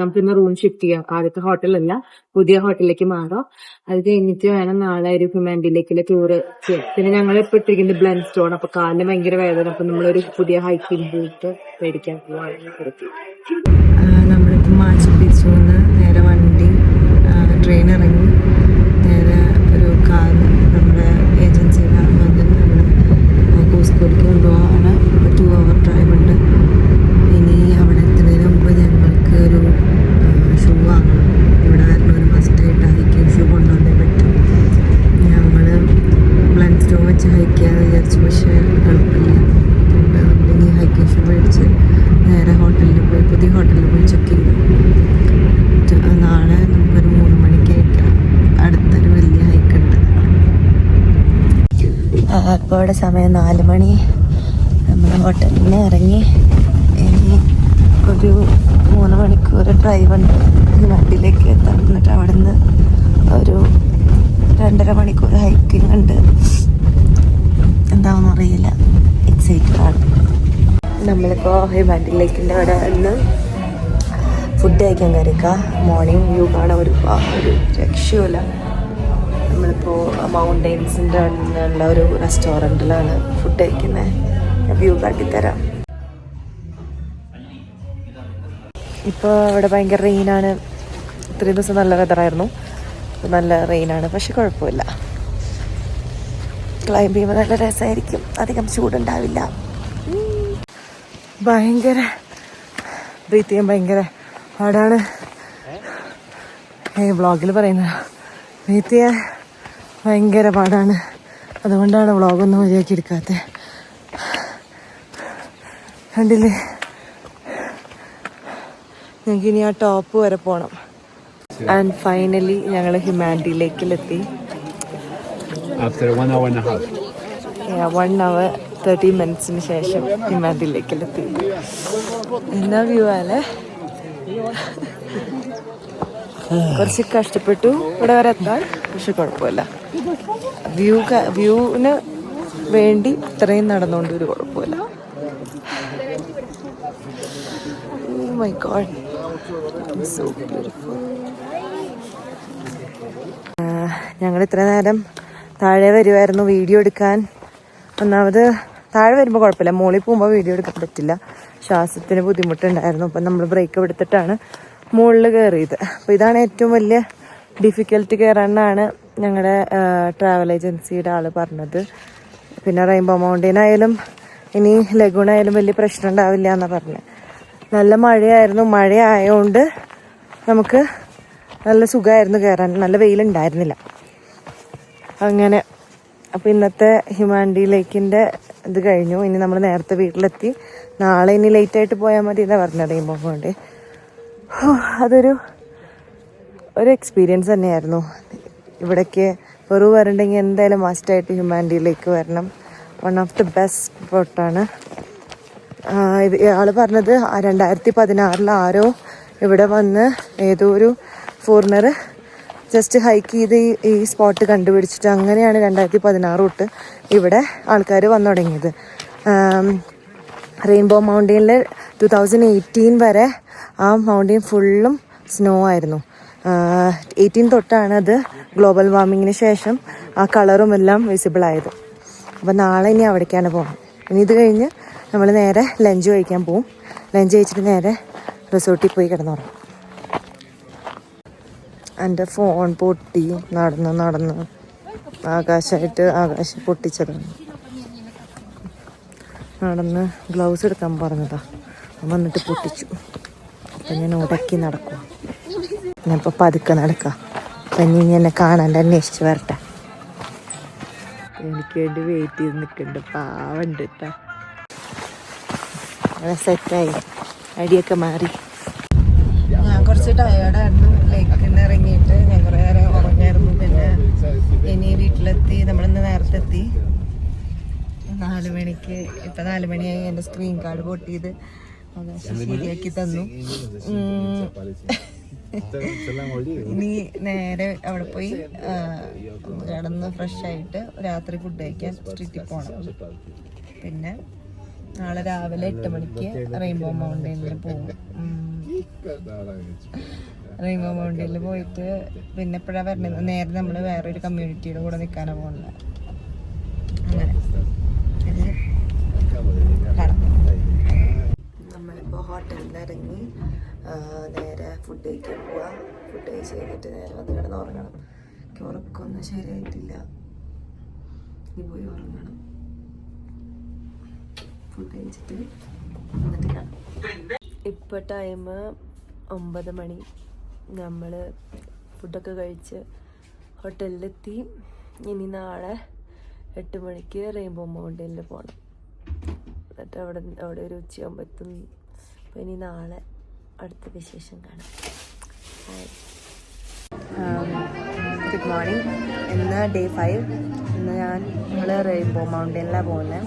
നമുക്കിന്ന് റൂം ഷിഫ്റ്റ് ചെയ്യാം. ആദ്യത്തെ ഹോട്ടലല്ല, പുതിയ ഹോട്ടലിലേക്ക് മാറാം. അത് കഴിഞ്ഞിട്ട് വേണം നാളെ ഒരു ഹ്യൂമാനിറ്റിയിലേക്കുള്ള ടൂറ് ചെയ്യാം. പിന്നെ ഞങ്ങൾ ഇപ്പോൾ ഇട്ടിരിക്കുന്നത് ബ്ലെൻഡ് സ്റ്റോൺ. അപ്പൊ കാലിന് ഭയങ്കര വേദന. അപ്പൊ നമ്മളൊരു പുതിയ ഹൈക്കിംഗ് ബൂട്ട് മേടിക്കാൻ പോവാണ്. നമ്മളിപ്പോൾ മാച്ചു പിച്ചുന്ന് നേരെ വണ്ടി ട്രെയിൻ ഇറങ്ങി നേരെ ഒരു കാർ നമ്മുടെ ഏജൻസിയുടെ വന്നിട്ട് നമ്മൾ കൂസ്കോയിലേക്ക് കൊണ്ടുപോകാണ്. 2 hour ഡ്രൈവ് ഉണ്ട്. ഇനി അവിടെ എത്തുന്നതിന് മുമ്പ് ഞങ്ങൾക്ക് ഒരു ഷൂ വാങ്ങണം. ഇവിടെ വെച്ച് ഹൈക്ക് ചെയ്യാമെന്ന് വിചാരിച്ചു, പക്ഷേ എളുപ്പമില്ല. അതുകൊണ്ട് നമ്മളിനി ഹൈക്കിംഗ് ഷൂ മേടിച്ച് നേരെ ഹോട്ടലിൽ പോയി, പുതിയ ഹോട്ടലിൽ പോയി ചെക്ക് ചെയ്തു. നാളെ നമുക്കൊരു 3 മണിക്ക് അയക്കണം. അടുത്തൊരു വലിയ ഹൈക്ക് ഉണ്ട്. അപ്പോൾ ഇവിടെ സമയം 4 മണി. നമ്മൾ ഹോട്ടലിൽ നിന്ന് ഇറങ്ങി ഇനി ഒരു 3 മണിക്കൂർ ഡ്രൈവ് ഉണ്ട് നാട്ടിലേക്ക് എത്താൻ. എന്നിട്ട് അവിടെ നിന്ന് ഒരു 2.5 മണിക്കൂർ ഹൈക്കിംഗ് ഉണ്ട്. എന്താണെന്ന് അറിയില്ല, എക്സൈറ്റഡ് ആണ്. നമ്മളിപ്പോൾ ഹിമാലയൻ ലേക്കിൻ്റെ അവിടെ നിന്ന് ഫുഡ് കഴിക്കാൻ കയറിക്കാം. മോർണിംഗ് വ്യൂ കാണാൻ ഒരു രക്ഷയുമില്ല. നമ്മളിപ്പോൾ മൗണ്ടെയ്ൻസിൻ്റെ അവിടെ നിന്നുള്ള ഒരു റെസ്റ്റോറൻറ്റിലാണ് ഫുഡ് കഴിക്കുന്നത്. വ്യൂ കാട്ടിത്തരാം. ഇപ്പോൾ ഇവിടെ ഭയങ്കര റെയിനാണ്. ഇത്രയും ദിവസം നല്ല വെതറായിരുന്നു, നല്ല റെയിനാണ്. പക്ഷെ കുഴപ്പമില്ല, ക്ലൈംബ് ചെയ്യുമ്പോൾ നല്ല രസമായിരിക്കും. അധികം ചൂടുണ്ടാവില്ല. ഭയങ്കര ബ്രീത്ത് ചെയ്യാൻ ഭയങ്കര പാടാണ്. വ്ളോഗിൽ പറയുന്നത് ബ്രീത്ത് ചെയ്യാൻ ഭയങ്കര പാടാണ്. അതുകൊണ്ടാണ് വ്ളോഗൊന്നും മര്യാദയ്ക്ക് എടുക്കാത്തത്. കണ്ടില്ലേ, ഞങ്ങൾക്ക് ഇനി ആ ടോപ്പ് വരെ പോകണം. ആൻഡ് ഫൈനലി ഞങ്ങൾ Himalayan ലേക്കിലെത്തി. After 1 hour and a half. 1 hour 30 minutes ശേഷം ഹിമാലയൻ ലേക്കിലെത്തി. എന്നാ വ്യൂ അല്ലേ. കുറച്ച് കഷ്ടപ്പെട്ടു ഇവിടെ വരെ എത്താൻ, പക്ഷെ കുഴപ്പമില്ല. വ്യൂവിന് വേണ്ടി ഇത്രയും നടന്നുകൊണ്ട് ഒരു കുഴപ്പമില്ല. Oh my God, so beautiful. ഞങ്ങൾ ഇത്ര നേരം താഴെ വരുമായിരുന്നു വീഡിയോ എടുക്കാൻ. ഒന്നാമത് താഴെ വരുമ്പോൾ കുഴപ്പമില്ല, മുകളിൽ പോകുമ്പോൾ വീഡിയോ എടുക്കാൻ പറ്റില്ല, ശ്വാസത്തിന് ബുദ്ധിമുട്ടുണ്ടായിരുന്നു. അപ്പം നമ്മൾ ബ്രേക്ക് എടുത്തിട്ടാണ് മുകളിൽ കയറിയത്. അപ്പോൾ ഇതാണ് ഏറ്റവും വലിയ ഡിഫിക്കൽട്ടി കയറാനാണ് ഞങ്ങളുടെ ട്രാവൽ ഏജൻസിയുടെ ആൾ പറഞ്ഞത്. പിന്നെ റെയിൻബോ മൗണ്ടെയിൻ ആയാലും ഇനി ലഗൂൺ ആയാലും വലിയ പ്രശ്നം ഉണ്ടാവില്ല എന്നാണ് പറഞ്ഞത്. നല്ല മഴയായിരുന്നു. മഴ ആയതുകൊണ്ട് നമുക്ക് നല്ല സുഖമായിരുന്നു കയറാൻ. നല്ല വെയിലുണ്ടായിരുന്നില്ല അങ്ങനെ. അപ്പോൾ ഇന്നത്തെ ഹിമാലയൻ ലേക്കിൻ്റെ ഇത് കഴിഞ്ഞു. ഇനി നമ്മൾ നേരത്തെ വീട്ടിലെത്തി. നാളെ ഇനി ലേറ്റായിട്ട് പോയാൽ മതി എന്നാണ് പറഞ്ഞത് റെയിൻബോ മൗണ്ടെയിൻ. അതൊരു എക്സ്പീരിയൻസ് തന്നെയായിരുന്നു. ഇവിടേക്ക് പെറു വരണ്ടെങ്കിൽ എന്തായാലും മസ്റ്റായിട്ട് ഹിമാലയൻ ലേക്ക് വരണം. വൺ ഓഫ് ദി ബെസ്റ്റ് സ്പോട്ടാണ്. ആൾ പറഞ്ഞത് 2016 ആരോ ഇവിടെ വന്ന് ഏതോ ഒരു ഫോറിനർ ജസ്റ്റ് ഹൈക്ക് ചെയ്ത് ഈ സ്പോട്ട് കണ്ടുപിടിച്ചിട്ട് അങ്ങനെയാണ് 2016 തൊട്ട് ഇവിടെ ആൾക്കാർ വന്നു തുടങ്ങിയത്. റെയിൻബോ മൗണ്ടെയിനിൽ 2018 വരെ ആ മൗണ്ടെയിൻ ഫുള്ളും സ്നോ ആയിരുന്നു. 18 തൊട്ടാണ് അത് ഗ്ലോബൽ വാർമിങ്ങിന് ശേഷം ആ കളറും എല്ലാം വിസിബിൾ ആയത്. അപ്പോൾ നാളെ ഇനി അവിടേക്കാണ് പോകുന്നത്. ഇനി ഇത് കഴിഞ്ഞ് നമ്മൾ നേരെ ലഞ്ച് കഴിക്കാൻ പോവും. ലഞ്ച് കഴിച്ചിട്ട് നേരെ റിസോർട്ടിൽ പോയി കിടന്നുറങ്ങും. എൻ്റെ ഫോൺ പൊട്ടി നടന്ന് ആകാശം പൊട്ടിച്ചതാണ്. നടന്ന് ഗ്ലൗസ് എടുക്കാൻ പറഞ്ഞതാ, വന്നിട്ട് പൊട്ടിച്ചു. അപ്പം ഞാൻ ഉടക്കി നടക്കുക. ഞാനിപ്പോൾ പതുക്കെ നടക്കാം. അപ്പം ഇനി എന്നെ കാണാണ്ട് അന്വേഷിച്ച് വരട്ടെ. എനിക്ക് വേണ്ടി വെയിറ്റ് ചെയ്ത് നിൽക്കുന്നുണ്ട്. പാവണ്ട് കേട്ടോ. അങ്ങനെ സെറ്റായി, അടിയൊക്കെ മാറി. ഞാൻ കുറച്ച് ടയേർഡായിരുന്നു. ലേക്കിൽ നിന്ന് ഇറങ്ങിയിട്ട് ഞാൻ കുറേ നേരം ഉറങ്ങായിരുന്നു. പിന്നെ ഇനി വീട്ടിലെത്തി. നമ്മളിന്ന് നേരത്തെ എത്തി. 4 മണിക്ക്. ഇപ്പം 4 മണിയായി. എൻ്റെ സ്ക്രീൻ കാർഡ് പൊട്ടിയത് ശരിയാക്കി തന്നു. ഇനി നേരെ അവിടെ പോയി കിടന്ന് ഫ്രഷ് ആയിട്ട് രാത്രി ഫുഡ് കഴിക്കാൻ സ്ട്രീറ്റിൽ പോകണം. പിന്നെ നാളെ രാവിലെ 8 മണിക്ക് റെയിൻബോ മൗണ്ടെയിനിൽ പോകും. റെയിൻബോ മൗണ്ടെയിനിൽ പോയിട്ട് പിന്നെ എപ്പോഴാണ് വരണത്? നേരെ നമ്മൾ വേറൊരു കമ്മ്യൂണിറ്റിയുടെ കൂടെ നിൽക്കാനാണ് പോകുന്നത്. അങ്ങനെ നമ്മളിപ്പോൾ ഹോട്ടലിൽ നിന്ന് ഇറങ്ങി നേരെ ഫുഡ് കഴിക്കാൻ പോവാം. ഫുഡ് കഴിച്ച് കഴിഞ്ഞിട്ട് നേരെ വന്ന് കിടന്ന് ഉറങ്ങണം. എനിക്ക് ഉറക്കമൊന്നും ശരിയായിട്ടില്ല. ഇനി പോയി ഉറങ്ങണം. ഫുഡ് കഴിച്ചിട്ട് വന്നിട്ട് കാണാം. ഇപ്പോൾ ടൈം 9 മണി. നമ്മൾ ഫുഡൊക്കെ കഴിച്ച് ഹോട്ടലിലെത്തി. ഇനി നാളെ 8 മണിക്ക് റെയിൻബോ മൗണ്ടനിൽ പോകണം. എന്നിട്ട് അവിടെ ഒരു ഉച്ചയാകുമ്പോൾ എത്തും. അപ്പോൾ ഇനി നാളെ അടുത്ത വിശേഷം കാണാം. Good morning. ഇന്ന് ഡേ 5. ഇന്ന് ഞങ്ങൾ റെയിൻബോ മൗണ്ടനിലാണ് പോകുന്നത്.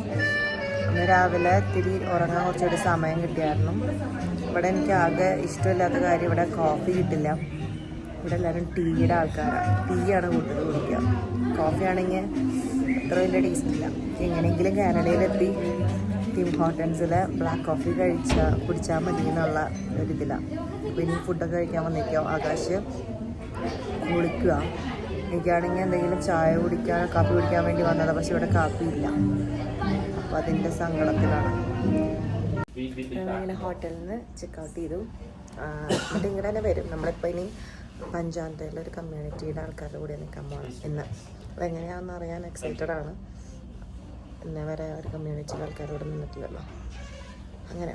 ഇന്ന് രാവിലെ ഇത്തിരി ഉറങ്ങാൻ കുറച്ചൊരു സമയം കിട്ടിയായിരുന്നു. ഇവിടെ എനിക്ക് ആകെ ഇഷ്ടമില്ലാത്ത കാര്യം ഇവിടെ കോഫി കിട്ടില്ല. ഇവിടെ എല്ലാവരും ടീയുടെ ആൾക്കാരാണ്. ടീയാണ് കൂടുതൽ കുടിക്കുക. കോഫി ആണെങ്കിൽ അത്ര വലിയ ടേസ്റ്റ് ഇല്ല. എങ്ങനെയെങ്കിലും കാനഡയിലെത്തി ടിം ഹോട്ടൻസിൽ ബ്ലാക്ക് കോഫി കുടിച്ചാൽ മതി എന്നുള്ള ഒരിതിലാണ്. അപ്പോൾ ഇനി ഫുഡൊക്കെ കഴിക്കാൻ വന്നിരിക്കുക. ആകാശ് കുളിക്കുക. എനിക്കാണെങ്കിൽ എന്തെങ്കിലും ചായ കുടിക്കാൻ കാപ്പി കുടിക്കാൻ വേണ്ടി വന്നതാണ്. പക്ഷെ ഇവിടെ കാപ്പി ഇല്ല. അപ്പോൾ അതിൻ്റെ സങ്കടത്തിലാണ്. ഞങ്ങളിങ്ങനെ ഹോട്ടലിൽ നിന്ന് ചെക്കൗട്ട് ചെയ്തു. എന്നിട്ട് ഇങ്ങനെ തന്നെ വരും. നമ്മളിപ്പോൾ ഇനി പഞ്ചായത്തിലൊരു കമ്മ്യൂണിറ്റിയുടെ ആൾക്കാരുടെ കൂടെ നിൽക്കാൻ പോകണം ഇന്ന്. അപ്പോൾ എങ്ങനെയാണെന്ന് അറിയാൻ എക്സൈറ്റഡ് ആണ്. ഇന്നേ വരെ ഒരു കമ്മ്യൂണിറ്റിയുടെ ആൾക്കാരോട് നിന്നിട്ടില്ലല്ലോ. അങ്ങനെ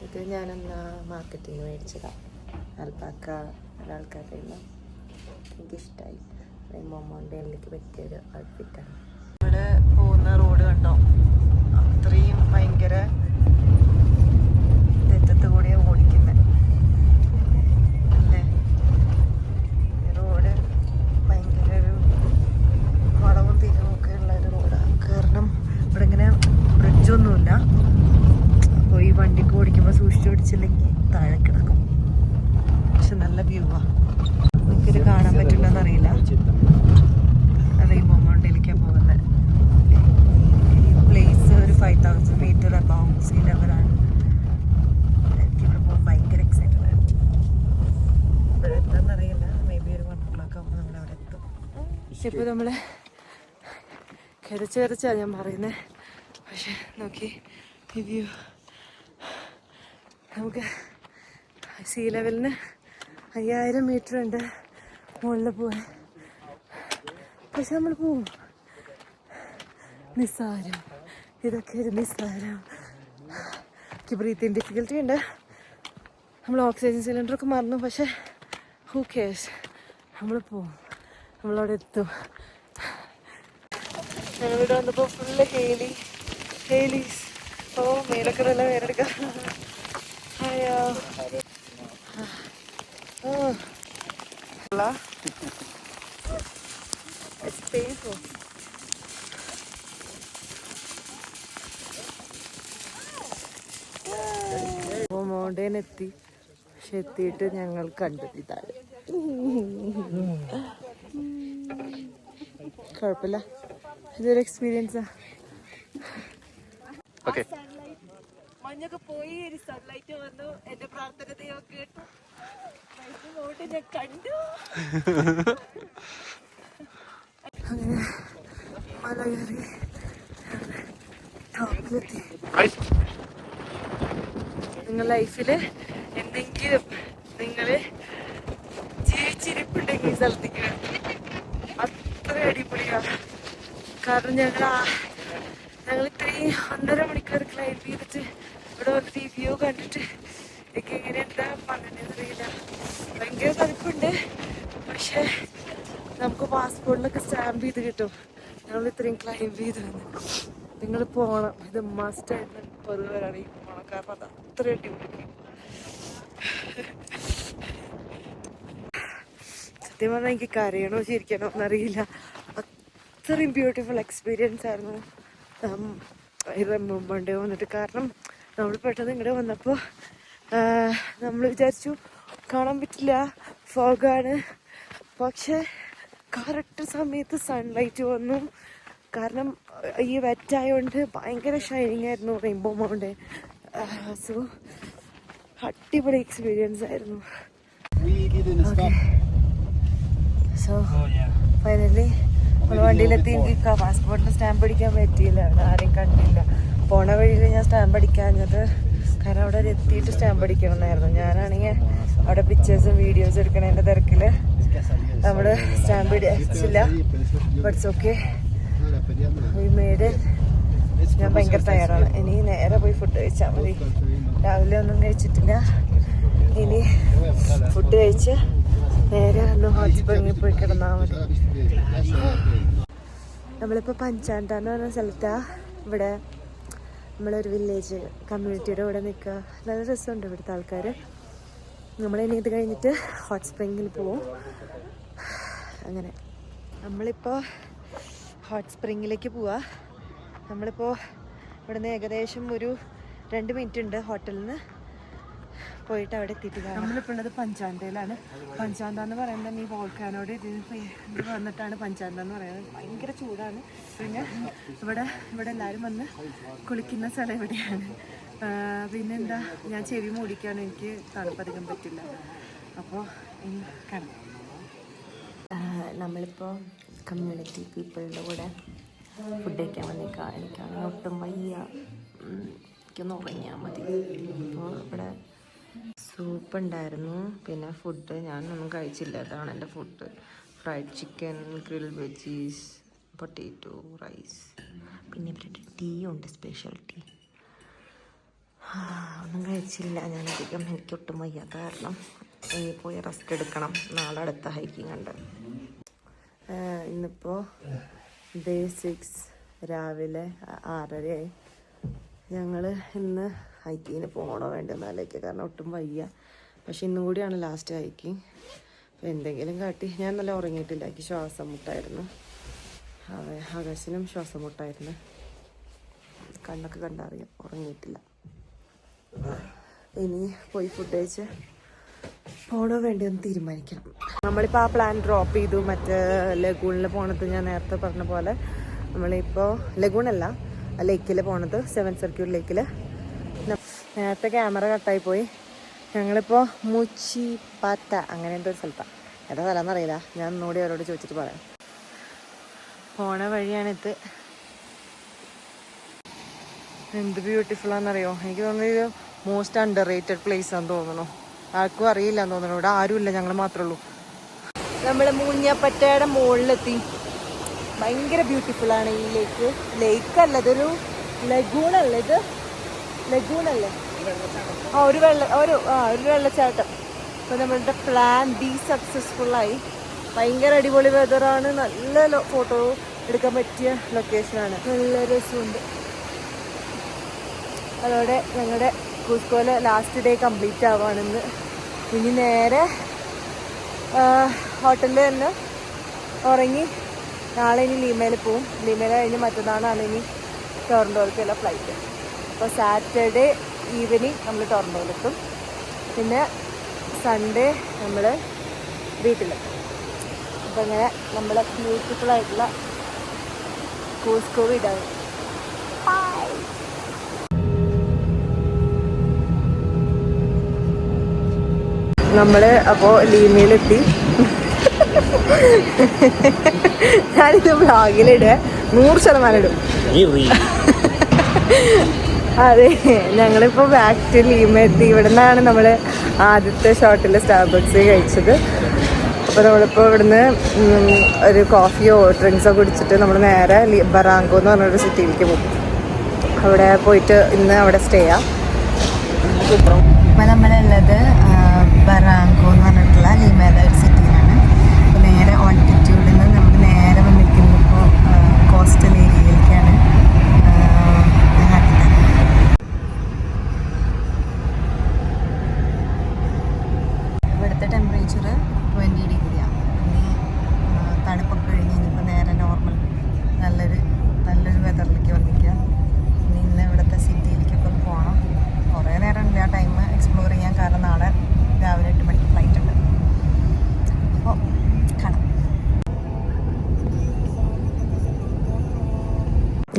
ഇത് ഞാനെന്നാ മാർക്കറ്റിങ് മേടിച്ചതാണ്. അൽപ്പാക്ക ഒരാൾക്കാരുടെ നിന്ന് എനിക്കിഷ്ടമായി. റെയിൻബോ മൗണ്ടനിലേക്ക് പറ്റിയൊരു ഔട്ട്ഫിറ്റാണ്. ഇവിടെ പോകുന്ന റോഡ് കണ്ടോ, അത്രയും ഭയങ്കര തെറ്റത്ത് കൂടിയാണ് ഓടിക്കുന്നത് അല്ലേ. റോഡ് ഭയങ്കര ഒരു വളവും തിരിവുമൊക്കെ ഉള്ള ഒരു റോഡാണ്. കാരണം ഇവിടെ ഇങ്ങനെ ബ്രിഡ്ജൊന്നുമില്ല. അപ്പോൾ ഈ വണ്ടിക്ക് ഓടിക്കുമ്പോൾ സൂക്ഷിച്ച് ഓടിച്ചില്ലെങ്കിൽ താഴെ കിടക്കും. പക്ഷെ നല്ല വ്യൂവാണ്. എനിക്കിത് കാണാൻ പറ്റില്ലെന്ന് അറിയില്ല. റെയിൻബോ മൗണ്ടനിലേക്കാണ് പോകുന്നത്. ഈ പ്ലേസ് ഒരു 5000 മീറ്റർ അബവ് സീ ലെവലാണ്. എനിക്കിവിടെ പോകാൻ ഭയങ്കര എക്സൈറ്റഡ് ആണ്. ഇവിടെ എത്താന്നറിയില്ല. മേ ബി ഒരു 1 o'clock ആകുമ്പോൾ നമ്മൾ അവിടെ എത്തും. ഇപ്പോൾ നമ്മൾ കിതച്ചാണ് ഞാൻ പറയുന്നത്. പക്ഷെ നോക്കി ഈ വ്യൂ. നമുക്ക് സീ ലെവലിന് 5000 മീറ്റർ ഉണ്ട് മുകളിൽ പോവാൻ. പക്ഷെ നമ്മൾ പോവും. നിസ്സാരം. ഇതൊക്കെ ഒരു നിസ്സാരം. എനിക്ക് ബ്രീത്തിങ് ഡിഫിക്കൽറ്റി ഉണ്ട്. നമ്മൾ ഓക്സിജൻ സിലിണ്ടറൊക്കെ മറന്നു. പക്ഷെ ഹൂ കെയർസ്, നമ്മൾ പോവും. നമ്മളവിടെ എത്തും. ഞങ്ങളിവിടെ വന്നപ്പോൾ ഫുള്ള് ഹെയിലീസ്. ഓ മേലൊക്കെ നല്ല വേറെടുക്കാം. അയ്യോ It's painful. മൗണ്ടൻ എത്തി. പക്ഷെ എത്തിയിട്ട് ഞങ്ങൾ കണ്ടത് ഇതാണ്. കുഴപ്പമില്ല, ഇതൊരു എക്സ്പീരിയൻസാ. മഞ്ഞൊക്കെ പോയി, ഒരു സൺലൈറ്റ് വന്നു. എന്റെ പ്രാർത്ഥന ദൈവം കേട്ടു. ഞാൻ കണ്ടു. അങ്ങനെ മല കയറി ടോപ്പിലെത്തി. നിങ്ങൾ ലൈഫിൽ എന്തെങ്കിലും നിങ്ങൾ ജീവിച്ചിരിപ്പുണ്ടെങ്കിൽ ഈ സ്ഥലത്തേക്ക് അത്ര അടിപൊളിയാണ്. കാരണം ഞങ്ങൾ ഇത്രയും 1.5 മണിക്കൂർ ക്ലൈംബ് ചെയ്തിട്ട് ഇവിടെ വന്നിട്ട് ഈ വ്യൂ കണ്ടിട്ട് എനിക്ക് എങ്ങനെ എന്താ പറഞ്ഞിട്ടില്ല. ഭയങ്കര തണുപ്പുണ്ട്. പക്ഷെ നമുക്ക് പാസ്പോർട്ടിലൊക്കെ സ്റ്റാമ്പ് ചെയ്ത് കിട്ടും. ഞങ്ങൾ ഇത്രയും ക്ലൈംബ് ചെയ്ത് വന്നു. നിങ്ങൾ പോകണം. ഇത് മസ്റ്റായിട്ട് പൊതുവരാണ് ഈ പോകണം. കാരണം അത് അത്ര അടിപൊളി. സത്യം പറഞ്ഞാൽ എനിക്ക് കരയണോ ചിരിക്കണോ എന്നറിയില്ല. അത്രയും ബ്യൂട്ടിഫുൾ എക്സ്പീരിയൻസ് ആയിരുന്നു മണ്ടേ വന്നിട്ട്. കാരണം നമ്മൾ പെട്ടെന്ന് ഇങ്ങോട്ട് വന്നപ്പോൾ നമ്മൾ വിചാരിച്ചു കാണാൻ പറ്റില്ല, ഫോഗാണ്. പക്ഷെ കറക്റ്റ് സമയത്ത് സൺലൈറ്റ് വന്നു. കാരണം ഈ വെറ്റായതുകൊണ്ട് ഭയങ്കര ഷൈനിങ് ആയിരുന്നു റെയിൻബോ മൗണ്ടൻ. സോ അടിപൊളി എക്സ്പീരിയൻസ് ആയിരുന്നു. സോ ഫൈനലി നമ്മൾ വണ്ടിയിലെത്തി. എനിക്ക് പാസ്പോർട്ടിന് സ്റ്റാമ്പ് അടിക്കാൻ പറ്റിയില്ല. അവിടെ ആരെയും കണ്ടില്ല. പോണ വഴിയിൽ ഞാൻ സ്റ്റാമ്പ് അടിക്കാഞ്ഞത് കാരണം അവിടെ എത്തിയിട്ട് സ്റ്റാമ്പ് അടിക്കണമെന്നായിരുന്നു. ഞാനാണെങ്കിൽ അവിടെ പിക്ചേഴ്സും വീഡിയോസും എടുക്കണതിൻ്റെ തിരക്കിൽ നമ്മൾ സ്റ്റാമ്പ് അടിച്ചില്ല. ബട്ട്സ് ഓക്കെ, ഞാൻ ഭയങ്കര ടയർഡാണ്. ഇനി നേരെ പോയി ഫുഡ് കഴിച്ചാൽ മതി. രാവിലെ ഒന്നും കഴിച്ചിട്ടില്ല. ഇനി ഫുഡ് കഴിച്ച് നേരെ ഒന്ന് ഹോട്ട് സ്പ്രിങ്ങിൽ പോയി കിടന്നാൽ മതി. നമ്മളിപ്പോൾ പഞ്ചാന്ത എന്ന് പറഞ്ഞ സ്ഥലത്താണ്. ഇവിടെ നമ്മളൊരു വില്ലേജ് കമ്മ്യൂണിറ്റിയുടെ കൂടെ നിൽക്കുക. നല്ല രസമുണ്ട് ഇവിടുത്തെ ആൾക്കാർ. നമ്മളിനി ഇത് കഴിഞ്ഞിട്ട് ഹോട്ട് സ്പ്രിങ്ങിൽ പോവും. അങ്ങനെ നമ്മളിപ്പോൾ ഹോട്ട് സ്പ്രിങ്ങിലേക്ക് പോവാ. നമ്മളിപ്പോൾ ഇവിടുന്ന് ഏകദേശം ഒരു 2 മിനിറ്റ് ഉണ്ട് ഹോട്ടലിൽ നിന്ന് പോയിട്ട് അവിടെ എത്തിയിട്ടില്ല. നമ്മളിപ്പോൾ ഉള്ളത് പഞ്ചാന്തയിലാണ്. പഞ്ചാന്ത എന്ന് പറയുമ്പോൾ ഈ വോൾക്കാനോട് ഇത് വന്നിട്ടാണ് പഞ്ചാന്ത എന്ന് പറയുന്നത്. ഭയങ്കര ചൂടാണ്. പിന്നെ ഇവിടെ എല്ലാവരും വന്ന് കുളിക്കുന്ന സ്ഥലം ഇവിടെയാണ്. പിന്നെന്താ, ഞാൻ ചെവി മൂടിക്കാണ്, എനിക്ക് തണുപ്പധികം പറ്റില്ല. അപ്പോൾ ഇനി കാണാം. നമ്മളിപ്പോൾ കമ്മ്യൂണിറ്റി പീപ്പിളിൻ്റെ കൂടെ ഫുഡ് കഴിക്കാൻ വന്നേക്കാം. എനിക്കാണെങ്കിൽ ഒട്ടും വയ്യ, എനിക്കൊന്ന് ഉറങ്ങിയാൽ മതി. അപ്പോൾ ഇവിടെ സൂപ്പ് ഉണ്ടായിരുന്നു. പിന്നെ ഫുഡ് ഞാനൊന്നും കഴിച്ചില്ല. അതാണ് എൻ്റെ food. Fried chicken, grill veggies, potato, rice. പിന്നെ ഇവരുടെ ടീ ഉണ്ട്, സ്പെഷ്യൽ ടീ. ഒന്നും കഴിച്ചില്ല ഞാനധികം. എനിക്കൊട്ടും വയ്യാത്ത കാരണം പോയി റെസ്റ്റ് എടുക്കണം. നാളെ അടുത്ത ഹൈക്കിങ് ഉണ്ട്. ഇന്നിപ്പോൾ ഡേ 6 രാവിലെ 6:30 ഞങ്ങൾ ഇന്ന് ഹൈക്കിങ്ങിന് പോകണോ വേണ്ടെന്നാലേക്ക്, കാരണം ഒട്ടും വയ്യ. പക്ഷെ ഇന്നും കൂടിയാണ് ലാസ്റ്റ് ഹൈക്കിങ്. അപ്പോൾ എന്തെങ്കിലും കാട്ടി. ഞാൻ നല്ല ഉറങ്ങിയിട്ടില്ല, എനിക്ക് ശ്വാസം മുട്ടായിരുന്നു. ആകാശിനും ശ്വാസം മുട്ടായിരുന്നു. കണ്ണൊക്കെ കണ്ടറിയാം, ഉറങ്ങിയിട്ടില്ല. ഇനി പോയി ഫുഡ് കഴിച്ച് പോകണോ വേണ്ടിയൊന്ന് തീരുമാനിക്കണം. നമ്മളിപ്പോൾ ആ പ്ലാൻ ഡ്രോപ്പ് ചെയ്തു. മറ്റേ ലഗൂണിൽ പോണത് ഞാൻ നേരത്തെ പറഞ്ഞ പോലെ നമ്മളിപ്പോൾ ലഗൂണല്ല, ലേക്കിൽ പോണത്, 7 സർക്യൂട്ട് ലേക്കിൽ. നേരത്തെ ക്യാമറ കട്ടായി പോയി. ഞങ്ങളിപ്പോൾ മുച്ചിപ്പാറ്റ അങ്ങനെ എന്തോ ഒരു സ്ഥലത്താണ്. ഏതാ സ്ഥലമെന്നറിയില്ല, ഞാൻ ഒന്നുകൂടി അവരോട് ചോദിച്ചിട്ട് പറയാം. പോണ വഴിയാണിത്. എന്ത് ബ്യൂട്ടിഫുള്ളാണെന്നറിയോ? എനിക്ക് തോന്നുന്നു ഇത് മോസ്റ്റ് അണ്ടർ റേറ്റഡ് പ്ലേസ് ആണെന്ന് തോന്നുന്നു. ആർക്കും അറിയില്ല എന്ന് തോന്നുന്നു. ഇവിടെ ആരുമില്ല, ഞങ്ങൾ മാത്രമേ ഉള്ളൂ. നമ്മൾ മൂഞ്ഞപ്പറ്റയുടെ മുകളിലെത്തി. ഭയങ്കര ബ്യൂട്ടിഫുള്ളാണ് ഈ ലേക്ക്. ലേക്കല്ല, ഇതൊരു ലഗൂണല്ലേ? ഇത് ലഗൂണല്ലേ? ഒരു വെള്ളച്ചാട്ടം. അപ്പോൾ നമ്മളുടെ പ്ലാൻ ബി സക്സസ്ഫുള്ളായി. ഭയങ്കര അടിപൊളി വെതറാണ്. നല്ല ഫോട്ടോ എടുക്കാൻ പറ്റിയ ലൊക്കേഷനാണ്. നല്ല രസമുണ്ട്. അതോടെ ഞങ്ങളുടെ കൂസ്കോയിലെ ലാസ്റ്റ് ഡേ കംപ്ലീറ്റ് ആവുകയാണെന്ന്. ഇനി നേരെ ഹോട്ടലിൽ തന്നെ ഉറങ്ങി നാളെ ഇനി ലീമയിൽ പോവും. ലീമയിൽ കഴിഞ്ഞ് മറ്റന്നാളാണ് ഇനി ടൊറൻറ്റോയിലേക്കുള്ള ഫ്ലൈറ്റ്. അപ്പോൾ സാറ്റർഡേ ഈവനിങ് നമ്മൾ ടൊറൻറ്റോയിലെത്തും. പിന്നെ സൺഡേ നമ്മൾ വീട്ടിലെത്തും. അപ്പോൾ ഇങ്ങനെ നമ്മൾ ബ്യൂട്ടിഫുള്ളായിട്ടുള്ള കൂസ്കോ വിടാണ്. നമ്മൾ അപ്പോൾ ലീമയിലെത്തി. ഞാനിത് വ്ളോഗിലിടുക 100% ഇടും. അതെ, ഞങ്ങളിപ്പോൾ ബാക്ക് ടു ലീമ എത്തി. ഇവിടെ നിന്നാണ് നമ്മൾ ആദ്യത്തെ ഷോട്ടിൽ സ്റ്റാർബക്സ് കഴിച്ചത്. അപ്പോൾ നമ്മളിപ്പോൾ ഇവിടുന്ന് ഒരു കോഫിയോ ഡ്രിങ്ക്സോ കുടിച്ചിട്ട് നമ്മൾ നേരെ ബറാങ്കോ എന്ന് പറഞ്ഞൊരു സിറ്റിയിലേക്ക് പോകും. അവിടെ പോയിട്ട് ഇന്ന് അവിടെ സ്റ്റേ ചെയ്യാം. അപ്പോൾ നമ്മളുള്ളത് ബറാങ്കോ എന്ന് പറഞ്ഞിട്ടുള്ള ലീമയിലെ ഒരു സിറ്റിയിലാണ്. അപ്പോൾ നേരെ ഓൾട്ടിറ്റ്യൂഡിൽ നിന്ന് നമ്മൾ നേരെ വന്നിരിക്കുന്നത് ഇപ്പോൾ കോസ്റ്റൽ ഏരിയയിലേക്കാണ്. ഇവിടുത്തെ ടെമ്പറേച്ചർ 20 ഡിഗ്രിയാണ്. ഇനി തണുപ്പൊക്കെ കഴിഞ്ഞ് ഇനിയിപ്പോൾ നേരെ നോർമൽ നല്ലൊരു വെതറിലേക്ക് വന്നിരിക്കുക. ഇനി ഇന്ന് ഇവിടുത്തെ സിറ്റിയിലേക്കൊക്കെ ഒന്ന് പോകണം. കുറേ നേരം ഉണ്ട് ആ ടൈം എക്സ്പ്ലോർ ചെയ്യാൻ, കാരണം നാളെ രാവിലെ 8 മണിക്ക് ഫ്ലൈറ്റ് ഉണ്ട്. അപ്പോൾ കാണാം.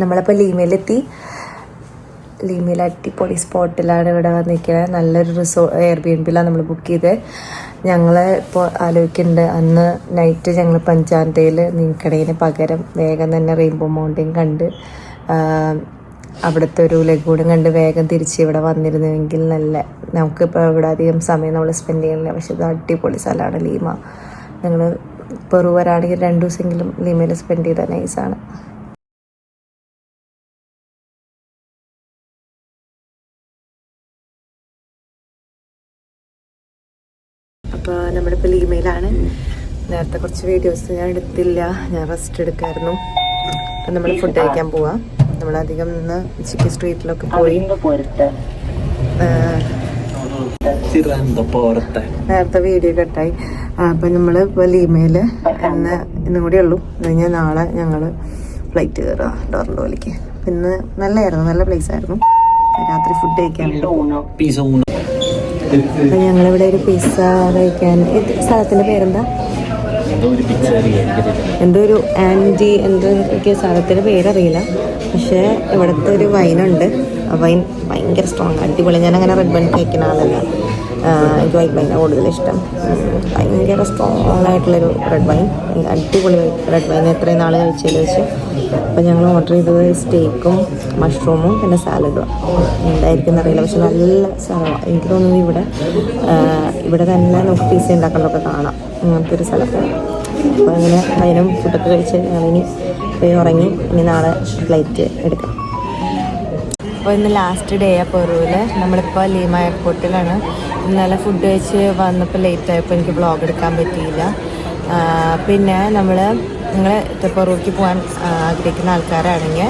നമ്മളപ്പോൾ ലീമയിലെത്തി. ലീമയിൽ അടിപൊളി സ്പോട്ടിലാണ് ഇവിടെ വന്നിരിക്കുന്നത്. നല്ലൊരു എയർബിഎൻബിയിലാണ് നമ്മൾ ബുക്ക് ചെയ്തത്. ഞങ്ങൾ ഇപ്പോൾ ആലോചിക്കുന്നുണ്ട്, അന്ന് നൈറ്റ് ഞങ്ങൾ പഞ്ചാന്തയിൽ നീക്കടയിന് പകരം വേഗം തന്നെ റെയിൻബോ മൗണ്ടെയിൻ കണ്ട് അവിടുത്തെ ഒരു ലഗൂണും കണ്ട് വേഗം തിരിച്ച് ഇവിടെ വന്നിരുന്നുവെങ്കിൽ നല്ല, നമുക്കിപ്പോൾ ഇവിടെ അധികം സമയം നമ്മൾ സ്പെൻഡ് ചെയ്യുന്നില്ല. പക്ഷെ ഇത് അടിപൊളി സ്ഥലമാണ് ലീമ. ഞങ്ങൾ പെറു വരാണെങ്കിൽ 2 ദിവസമെങ്കിലും ലീമയിൽ സ്പെൻഡ് ചെയ്താൽ നൈസാണ്. അപ്പോൾ നമ്മളിപ്പോൾ ലീമയിലാണ്. നേരത്തെ കുറച്ച് വീഡിയോസ് ഞാൻ എടുത്തില്ല, ഞാൻ റെസ്റ്റ് എടുക്കായിരുന്നു. നമ്മൾ ഫുഡ് കഴിക്കാൻ പോവാം. നമ്മളധികം ഇന്ന് ചിക്കി സ്ട്രീറ്റിലൊക്കെ പോയി നേരത്തെ വീഡിയോ കട്ടായി. അപ്പം നമ്മൾ ഇപ്പോൾ ലീമയിൽ ഇന്നും കൂടെ ഉള്ളൂ. കഴിഞ്ഞാൽ നാളെ ഞങ്ങൾ ഫ്ലൈറ്റ് കയറുക ടൊറന്റോയിലേക്ക്. ഇന്ന് നല്ലതായിരുന്നു, നല്ല പ്ലേസ് ആയിരുന്നു. രാത്രി ഫുഡ് കഴിക്കാൻ അപ്പം ഞങ്ങളിവിടെ ഒരു പിസ്സ കഴിക്കാൻ. സ്ഥലത്തിൻ്റെ പേരെന്താ? എന്തോ ഒരു ആൻറ്റി എനിക്ക് സ്ഥലത്തിൻ്റെ പേരറിയില്ല. പക്ഷേ ഇവിടുത്തെ ഒരു വൈനുണ്ട്. ആ വൈൻ ഭയങ്കര സ്ട്രോങ്, അടിപൊളി. ഞാനങ്ങനെ റെഡ് വൈൻ കഴിക്കുന്ന ആളല്ല, എനിക്ക് വൈറ്റ് വൈനാണ് കൂടുതലിഷ്ടം. ഭയങ്കര സ്ട്രോങ് ആയിട്ടുള്ളൊരു റെഡ് വൈൻ, അടിപൊളി റെഡ് വൈൻ എത്രയും നാൾ കഴിച്ചതിൽ വെച്ച്. അപ്പോൾ ഞങ്ങൾ ഓർഡർ ചെയ്തത് സ്റ്റേക്കും മഷ്റൂമും പിന്നെ സാലഡും. എന്തായിരിക്കും എന്നറിയില്ല, പക്ഷെ നല്ല സ്ഥലമാണ്. എനിക്ക് തോന്നുന്നു ഇവിടെ തന്നെ നമുക്ക് പിസ്സ ഉണ്ടാക്കേണ്ടതൊക്കെ കാണാം, അങ്ങനത്തെ ഒരു സ്ഥലത്ത്. അപ്പോൾ അങ്ങനെ അതിനും ഫുഡൊക്കെ കഴിച്ച് ഞങ്ങളിനി പോയി ഉറങ്ങി. ഇനി നാളെ ഫ്ലൈറ്റ് എടുക്കാം. അപ്പോൾ ഇന്ന് ലാസ്റ്റ് ഡേ ആ പെറുവിൽ. നമ്മളിപ്പോൾ ലീമ എയർപോർട്ടിലാണ്. ഇന്നലെ ഫുഡ് കഴിച്ച് വന്നപ്പോൾ ലേറ്റ് ആയപ്പോൾ എനിക്ക് വ്ളോഗ് എടുക്കാൻ പറ്റിയില്ല. പിന്നെ നിങ്ങൾ പെറുവിലേക്ക് പോകാൻ ആഗ്രഹിക്കുന്ന ആൾക്കാരാണെങ്കിൽ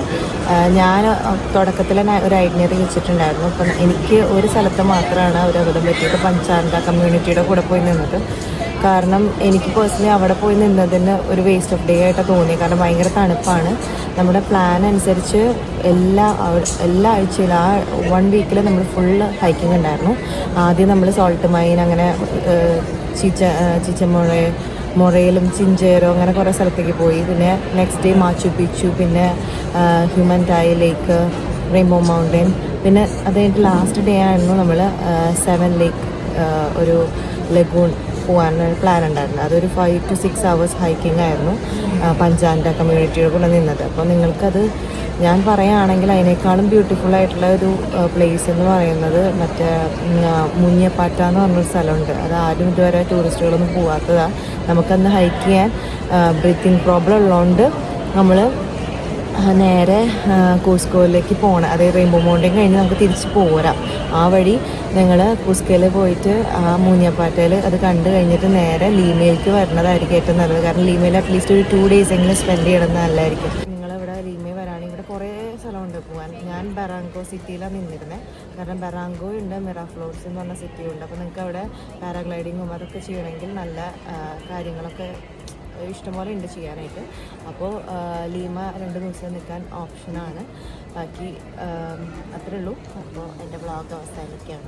ഞാൻ തുടക്കത്തിൽ ഒരു ഐഡിനറി വെച്ചിട്ടുണ്ടായിരുന്നു. അപ്പം എനിക്ക് ഒരു സ്ഥലത്ത് മാത്രമാണ് ഒരു അബദ്ധം പറ്റിയത്, പഞ്ചാന്ത കമ്മ്യൂണിറ്റിയുടെ കൂടെ പോയി നിന്നത്. കാരണം എനിക്ക് പേഴ്സണലി അവിടെ പോയി നിന്നതിന് ഒരു വേസ്റ്റ് ഓഫ് ഡേ ആയിട്ട് തോന്നി. കാരണം ഭയങ്കര തണുപ്പാണ്. നമ്മുടെ പ്ലാൻ അനുസരിച്ച് എല്ലാ ആഴ്ചയിലും ആ 1 വീക്കിൽ നമ്മൾ ഫുള്ള് ഹൈക്കിംഗ് ഉണ്ടായിരുന്നു. ആദ്യം നമ്മൾ സോൾട്ട് മൈൻ, അങ്ങനെ മൊറയിലും ചിഞ്ചേരോ അങ്ങനെ കുറേ സ്ഥലത്തേക്ക് പോയി. പിന്നെ നെക്സ്റ്റ് ഡേ മാച്ചു പിച്ചു, പിന്നെ ഹ്യൂമൻ ടൈ ലേക്ക്, റെയിൻബോ മൗണ്ടൻ. പിന്നെ അത് കഴിഞ്ഞിട്ട് ലാസ്റ്റ് ഡേ ആയിരുന്നു നമ്മൾ 7 ലേക്ക് ഒരു ലഗൂൺ പോകാനൊരു പ്ലാൻ ഉണ്ടായിരുന്നു. അതൊരു 5 to 6 hours ഹൈക്കിംഗ് ആയിരുന്നു പഞ്ചാന്ത കമ്മ്യൂണിറ്റിയുടെ കൂടെ നിന്നത്. അപ്പോൾ നിങ്ങൾക്കത് ഞാൻ പറയുകയാണെങ്കിൽ അതിനേക്കാളും ബ്യൂട്ടിഫുൾ ആയിട്ടുള്ള ഒരു പ്ലേസ് എന്ന് പറയുന്നത് മറ്റേ മുഞ്ഞപ്പാറ്റ എന്ന് പറഞ്ഞൊരു സ്ഥലമുണ്ട്. അത് ആരും ഇതുവരെ ടൂറിസ്റ്റുകളൊന്നും പോകാത്തതാണ്. നമുക്കന്ന് ഹൈക്ക് ചെയ്യാൻ ബ്രീത്തിങ് പ്രോബ്ലം ഉള്ളതുകൊണ്ട് നമ്മൾ നേരെ കൂസ്കോയിലേക്ക് പോകണം. അതായത് റെയിൻബോ മൗണ്ടൻ കഴിഞ്ഞ് നമുക്ക് തിരിച്ച് പോരാം. ആ വഴി ഞങ്ങൾ കൂസ്കോയിൽ പോയിട്ട് ആ മൂഞ്ഞപ്പാറ്റയിൽ അത് കണ്ടു കഴിഞ്ഞിട്ട് നേരെ ലീമയിലേക്ക് വരുന്നതായിരിക്കും ഏറ്റവും നല്ലത്. കാരണം ലീമയിൽ അറ്റ്ലീസ്റ്റ് ഒരു 2 days എങ്കിലും സ്പെൻഡ് ചെയ്യണം നല്ലതായിരിക്കും. നിങ്ങളിവിടെ ലീമയിൽ വരാണെങ്കിൽ ഇവിടെ കുറേ സ്ഥലമുണ്ട് പോകാൻ. ഞാൻ ബെറാങ്കോ സിറ്റിയിലാണ് നിന്നിരുന്നത്. കാരണം ബെറാങ്കോ ഉണ്ട്, മിറാഫ്ലോർസ് എന്ന് പറഞ്ഞ സിറ്റിയുണ്ട്. അപ്പോൾ നിങ്ങൾക്ക് അവിടെ പാരാഗ്ലൈഡിങ്ങും അതൊക്കെ ചെയ്യണമെങ്കിൽ നല്ല കാര്യങ്ങളൊക്കെ ഇഷ്ടംപോലെ ഉണ്ട് ചെയ്യാനായിട്ട്. അപ്പോൾ ലീമ 2 ദിവസം നിൽക്കാൻ ഓപ്ഷനാണ്. ബാക്കി അത്രേ ഉള്ളൂ. അപ്പോൾ എൻ്റെ വ്ളോഗ് അവസാനിക്കുകയാണ്.